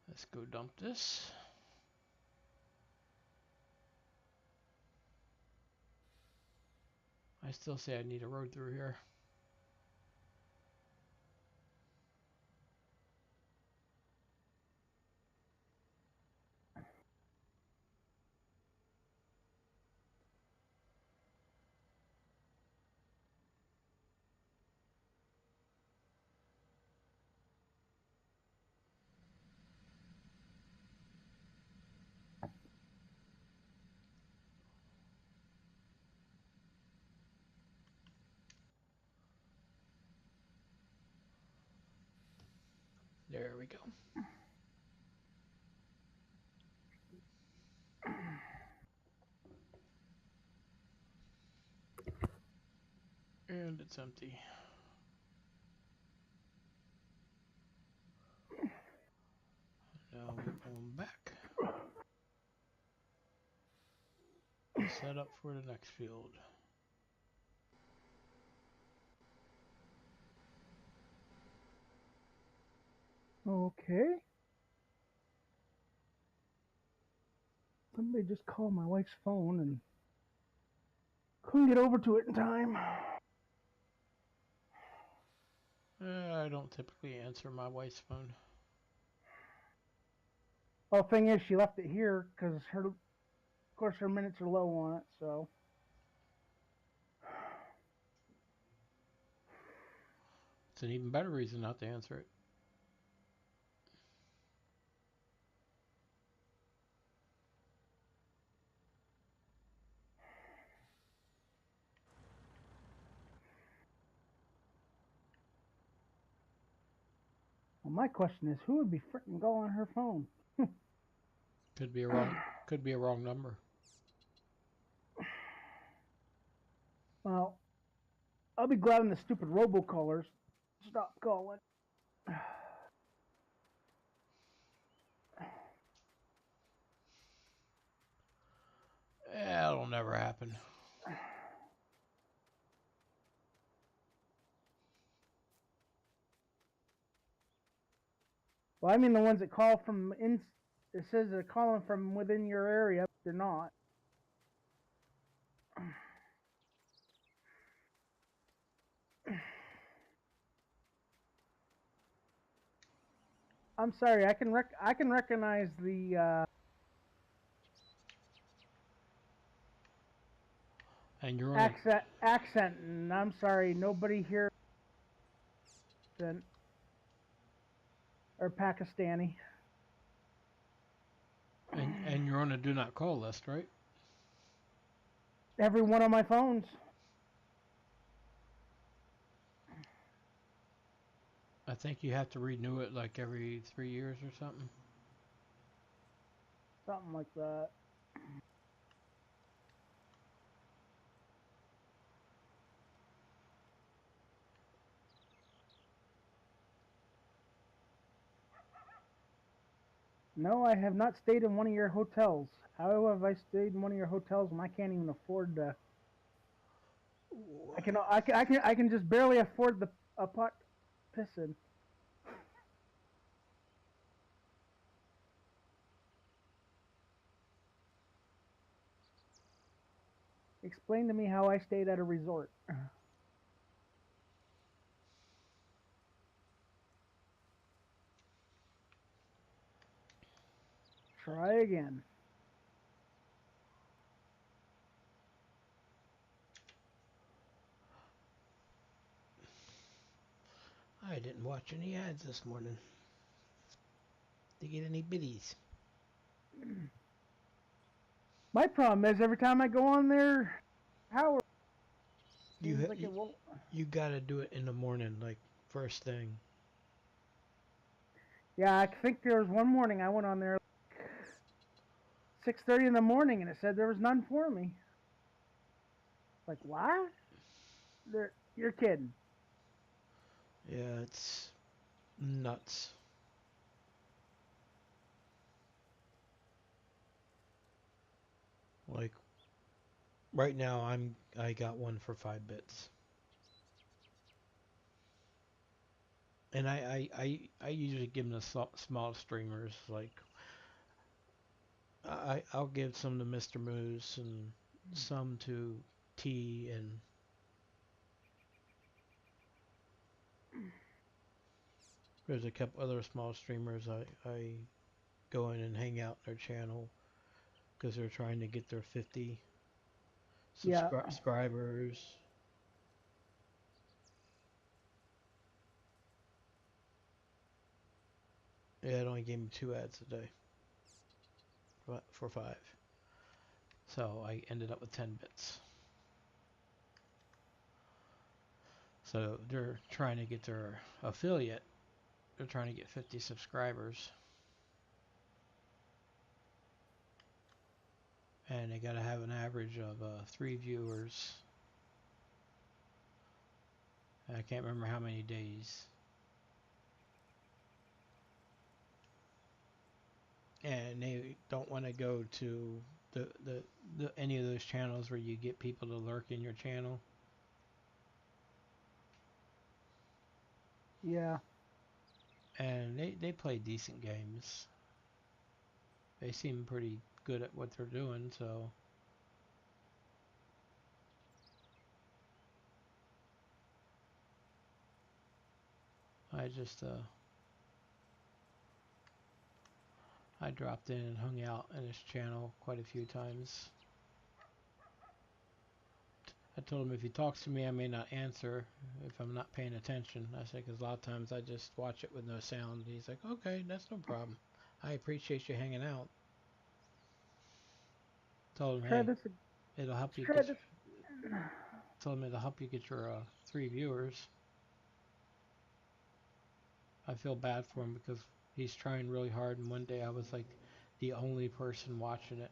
Let's go dump this. I still say I need a road through here. There we go. And it's empty. Now we're going back. Set up for the next field. Okay. Somebody just called my wife's phone and couldn't get over to it in time. I don't typically answer my wife's phone. Well, the thing is, she left it here because of course, her minutes are low on it. So. It's an even better reason not to answer it. Well, my question is, who would be freaking calling her phone? Could be a wrong. Could be a wrong number. Well, I'll be glad when the stupid robocallers stop calling. That'll never happen. Well, I mean the ones that call from in. It says they're calling from within your area, but they're not. I'm sorry. I can recognize the And you're only accent, and I'm sorry, nobody here or Pakistani. and you're on a do not call list, right? Every one of my phones. I think you have to renew it like every 3 years or something. Something like that. No, I have not stayed in one of your hotels. How have I stayed in one of your hotels when I can't even afford to? I can just barely afford the a pot pissing. Explain to me how I stayed at a resort. Try again. I didn't watch any ads this morning. Did you get any biddies? My problem is every time I go on there, Howard You seems ha- like you, it won't. you gotta do it in the morning, like first thing. Yeah, I think there was one morning I went on there 6:30 in the morning and it said there was none for me. Like what? You're kidding. Yeah, it's nuts. Like right now, I got one for 5 bits, and I usually give them the small streamers. Like I'll give some to Mr. Moose and some to T, and there's a couple other small streamers I go in and hang out their channel because they're trying to get their 50 Yeah, subscribers. Yeah, it only gave me 2 ads a day for 5. So I ended up with 10 bits. So they're trying to get their affiliate. They're trying to get 50 subscribers. And they got to have an average of 3 viewers. I can't remember how many days. And they don't want to go to the any of those channels where you get people to lurk in your channel. yeah. And they play decent games. They seem pretty good at what they're doing, so I just I dropped in and hung out in his channel quite a few times. I told him if he talks to me, I may not answer if I'm not paying attention. I said, because a lot of times I just watch it with no sound. He's like, okay, that's no problem. I appreciate you hanging out. Told him, Try hey, this. it'll help Let's you try get. this. Told him it'll help you get your 3 viewers. I feel bad for him because he's trying really hard, and one day I was like the only person watching it.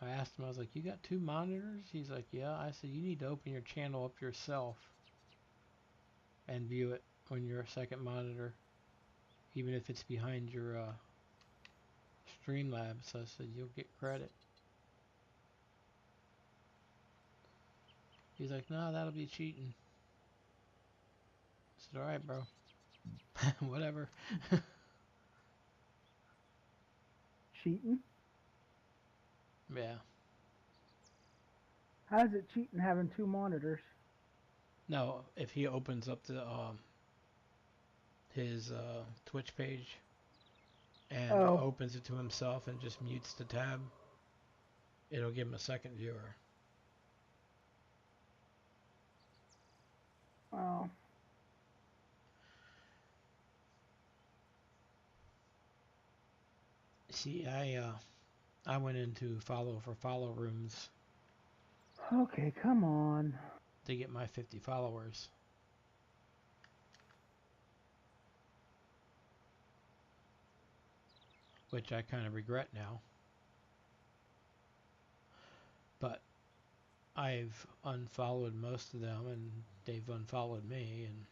I asked him, I was like, "You got two monitors?" He's like, "Yeah." I said, "You need to open your channel up yourself and view it on your second monitor, even if it's behind your Streamlabs." So I said, "You'll get credit." He's like, "No, that'll be cheating." I said, "All right, bro." Whatever. Cheating? Yeah. How is it cheating having two monitors? No, if he opens up the his Twitch page and Oh, opens it to himself and just mutes the tab, it'll give him a second viewer. oh. See, I went into follow for follow rooms Okay, come on. to get my 50 followers, which I kind of regret now. But I've unfollowed most of them, and they've unfollowed me, and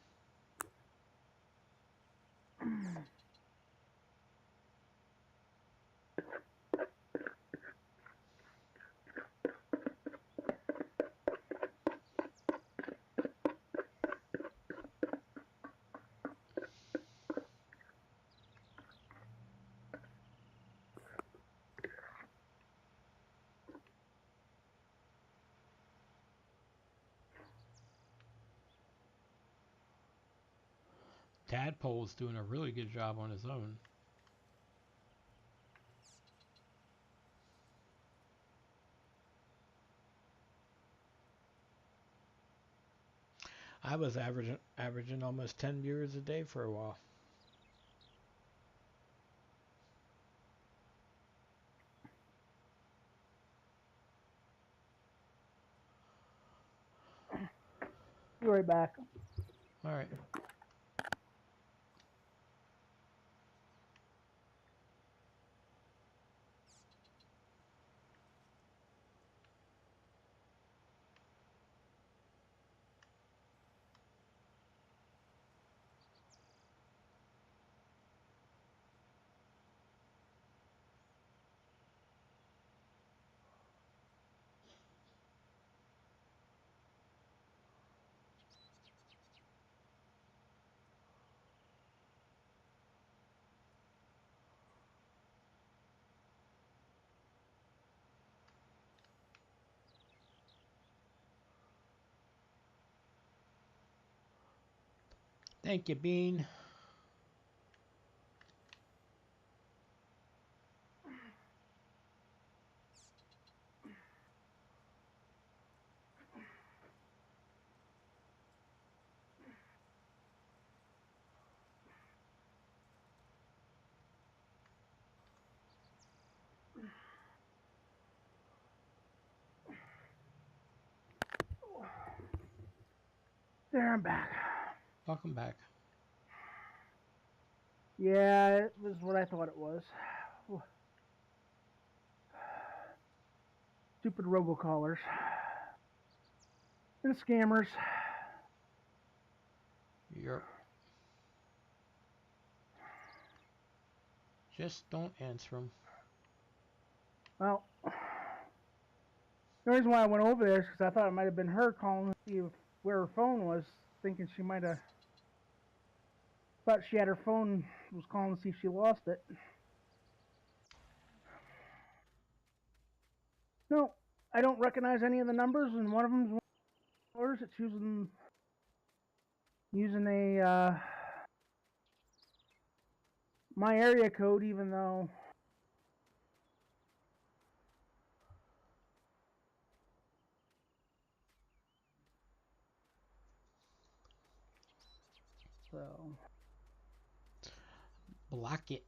Tadpole's doing a really good job on his own. I was averaging almost 10 viewers a day for a while. Be right back. All right. Thank you, Bean. There, I'm back. Welcome back. Yeah, it was what I thought it was. Stupid robocallers. And scammers. You're just don't answer them. Well, the reason why I went over there is because I thought it might have been her calling to see where her phone was, thinking she might have thought she had her phone, was calling to see if she lost it. No, I don't recognize any of the numbers, and one of them's yours. It's using a my area code, even though so. Block it.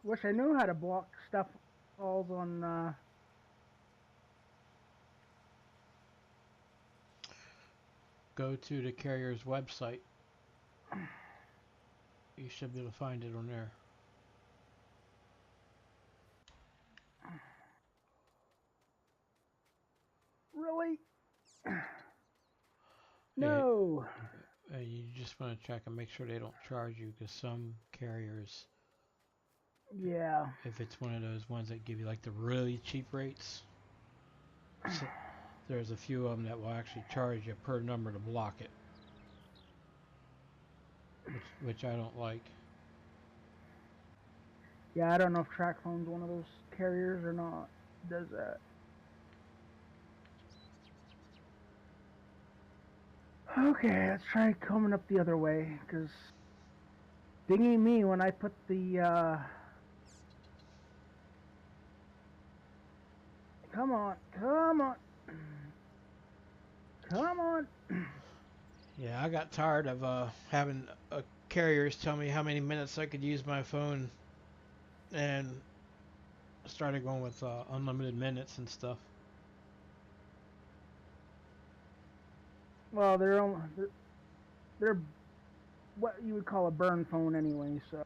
Wish I knew how to block stuff calls on go to the carrier's website. You should be able to find it on there. Really? Yeah, No. you just want to check and make sure they don't charge you, because some carriers, Yeah. if it's one of those ones that give you like the really cheap rates, so there's a few of them that will actually charge you per number to block it, which I don't like. Yeah, I don't know if TracPhone's one of those carriers or not. Does that? Okay, let's try coming up the other way, because dinging me when I put the, come on, come on, come on. Yeah, I got tired of having carriers tell me how many minutes I could use my phone, and started going with unlimited minutes and stuff. Well, they're what you would call a burn phone anyway, so.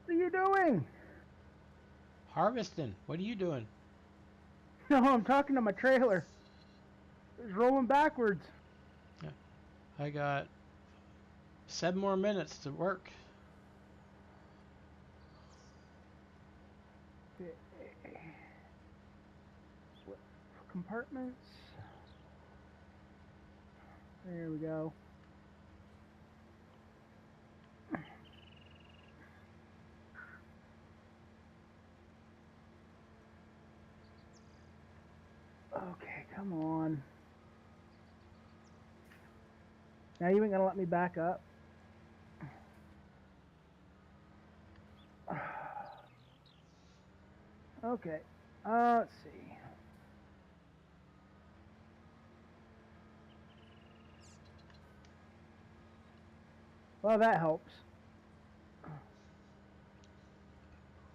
What are you doing? Harvesting. What are you doing? No, I'm talking to my trailer. It's rolling backwards. Yeah, I got 7 more minutes to work. Compartments. There we go. Okay, come on. Now you ain't gonna let me back up. Okay. Let's see. Well, that helps.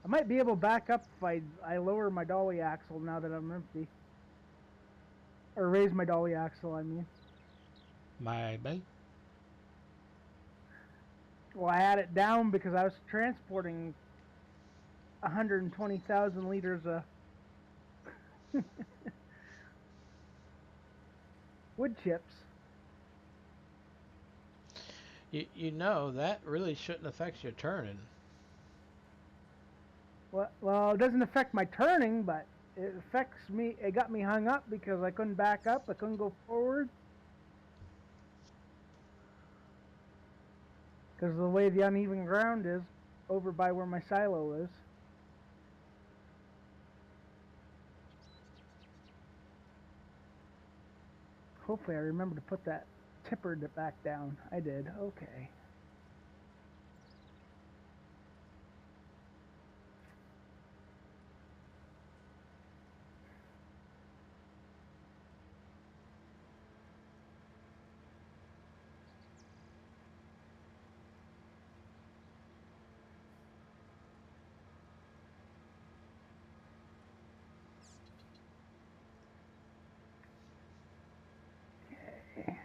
I might be able to back up if I lower my dolly axle now that I'm empty. Or raise my dolly axle, I mean. Maybe. Well, I had it down because I was transporting 120,000 liters of wood chips. You know, that really shouldn't affect your turning. Well, it doesn't affect my turning, but it affects me. It got me hung up because I couldn't back up. I couldn't go forward because of the way the uneven ground is over by where my silo is. Hopefully I remember to put that tipper back down. I did. Okay. Okay.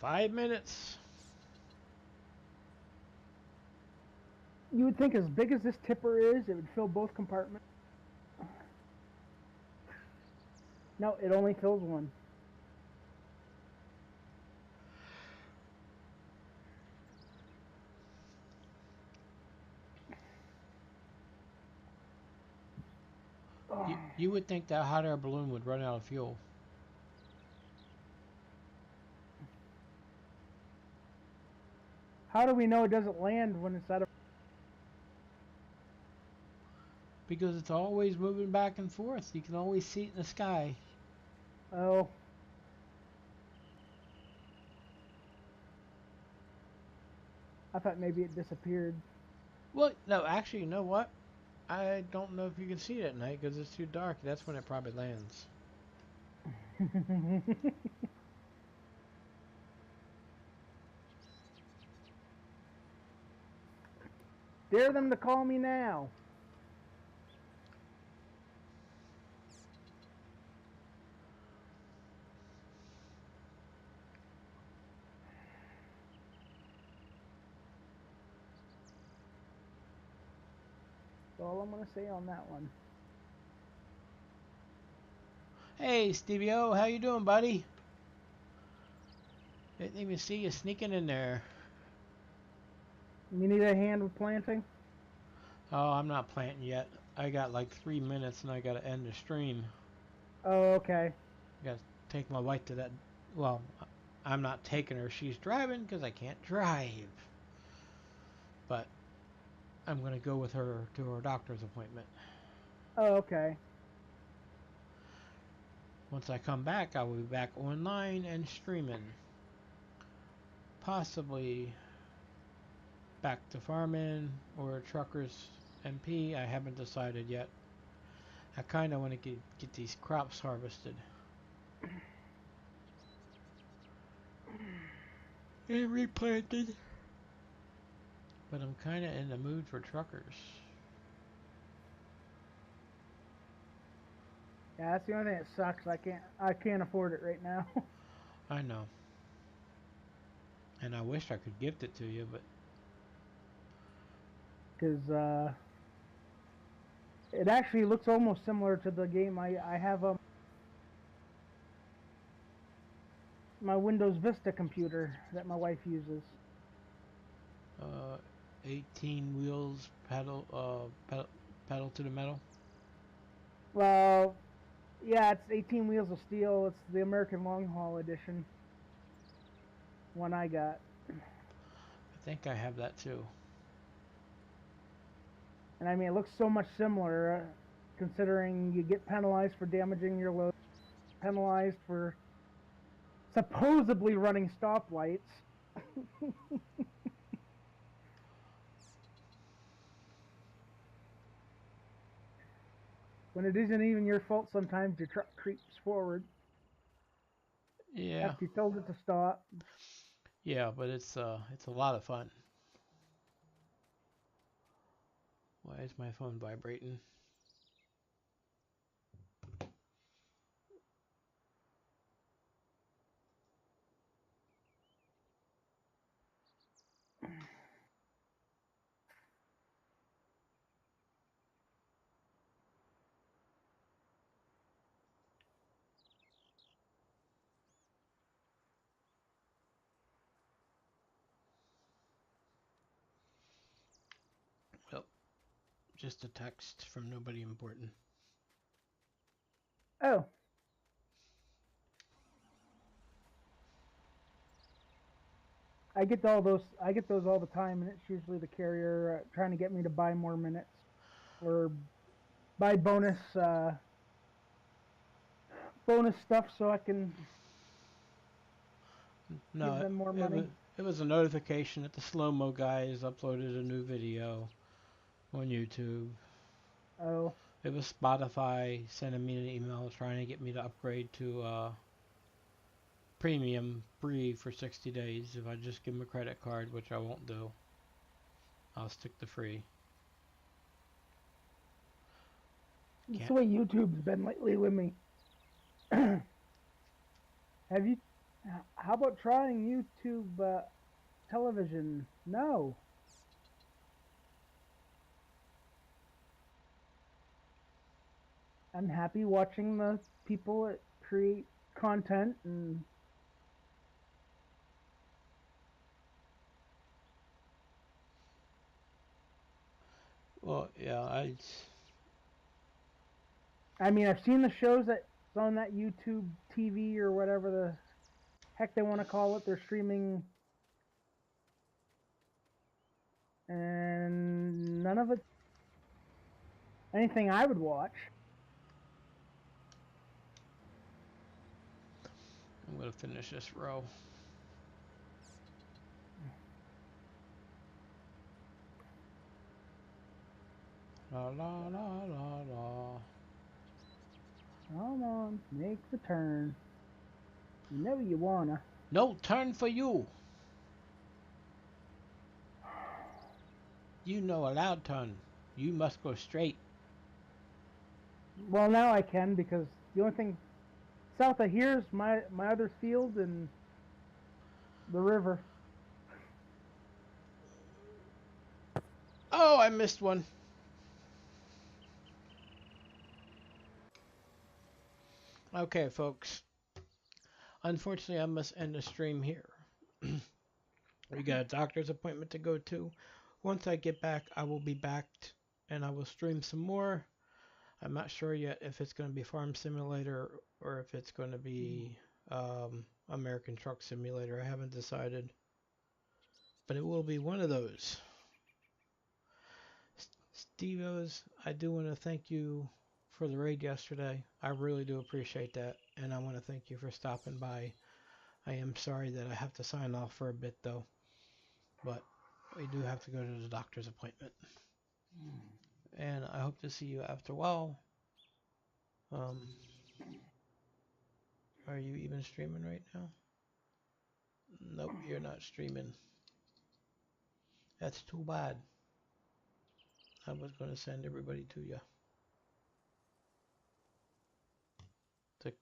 5 minutes. You would think as big as this tipper is, it would fill both compartments. No, it only fills one. You would think that hot air balloon would run out of fuel. How do we know it doesn't land when it's out of... Because it's always moving back and forth. You can always see it in the sky. Oh. I thought maybe it disappeared. Well, no, actually, you know what? I don't know if you can see it at night because it's too dark. That's when it probably lands. Dare them to call me now. That's all I'm going to say on that one. Hey, Stevie O, how you doing, buddy? Didn't even see you sneaking in there. You need a hand with planting? Oh, I'm not planting yet. I got like 3 minutes and I gotta end the stream. Oh, okay. I gotta take my wife to that. Well, I'm not taking her. She's driving because I can't drive. But I'm gonna go with her to her doctor's appointment. Oh, okay. Once I come back, I will be back online and streaming. Possibly back to farming or truckers MP. I haven't decided yet. I kind of want to get these crops harvested and replanted. But I'm kind of in the mood for truckers. Yeah, that's the only thing that sucks. I can't afford it right now. I know. And I wish I could gift it to you, but Because it actually looks almost similar to the game I have my Windows Vista computer that my wife uses. 18 wheels, pedal to the metal. Well, yeah, it's 18 Wheels of Steel. It's the American Long Haul edition. One I got. I think I have that too. And I mean, it looks so much similar, considering you get penalized for damaging your load, penalized for supposedly running stoplights. When it isn't even your fault, sometimes your truck creeps forward Yeah, after you told it to stop. yeah, but it's a lot of fun. Why is my phone vibrating? Well, just a text from nobody important. Oh, I get all those. I get those all the time, and it's usually the carrier trying to get me to buy more minutes or buy bonus stuff so I can give No, them more it money. was it was a notification that the slow mo guys uploaded a new video on YouTube. Oh, It was Spotify sending me an email trying to get me to upgrade to premium free for 60 days. If I just give them a credit card, which I won't do, I'll stick to free. that's Can't. the way YouTube's been lately with me. Have you? How about trying YouTube television? No. I'm happy watching the people that create content and Well, yeah, I mean I've seen the shows that's on that YouTube TV or whatever the heck they want to call it. They're streaming and none of it anything I would watch. I'm gonna finish this row. La la la la la. Come on, make the turn. You know you wanna. No turn for you. You know a loud ton. You must go straight. Well, now I can because the only thing south of here is my other field and the river. Oh, I missed one. Okay, folks. Unfortunately, I must end the stream here. We got a doctor's appointment to go to. Once I get back, I will be back and I will stream some more. I'm not sure yet if it's going to be Farm Simulator or if it's going to be American Truck Simulator. I haven't decided, but it will be one of those. Steve-O's, I do want to thank you for the raid yesterday. I really do appreciate that, and I want to thank you for stopping by. I am sorry that I have to sign off for a bit though, but we do have to go to the doctor's appointment. And I hope to see you after a while. Um, are you even streaming right now? Nope, you're not streaming. That's too bad. I was going to send everybody to you. The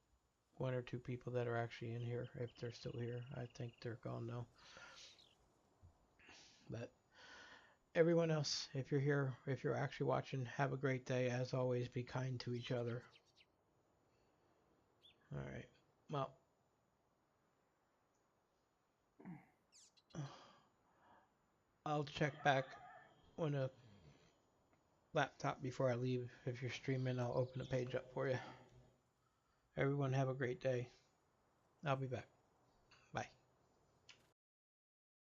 one or two people that are actually in here, if they're still here. I think they're gone now. But everyone else, if you're here, if you're actually watching, have a great day. As always, be kind to each other. All right. Well, I'll check back on a laptop before I leave. If you're streaming, I'll open a page up for you. Everyone have a great day. I'll be back.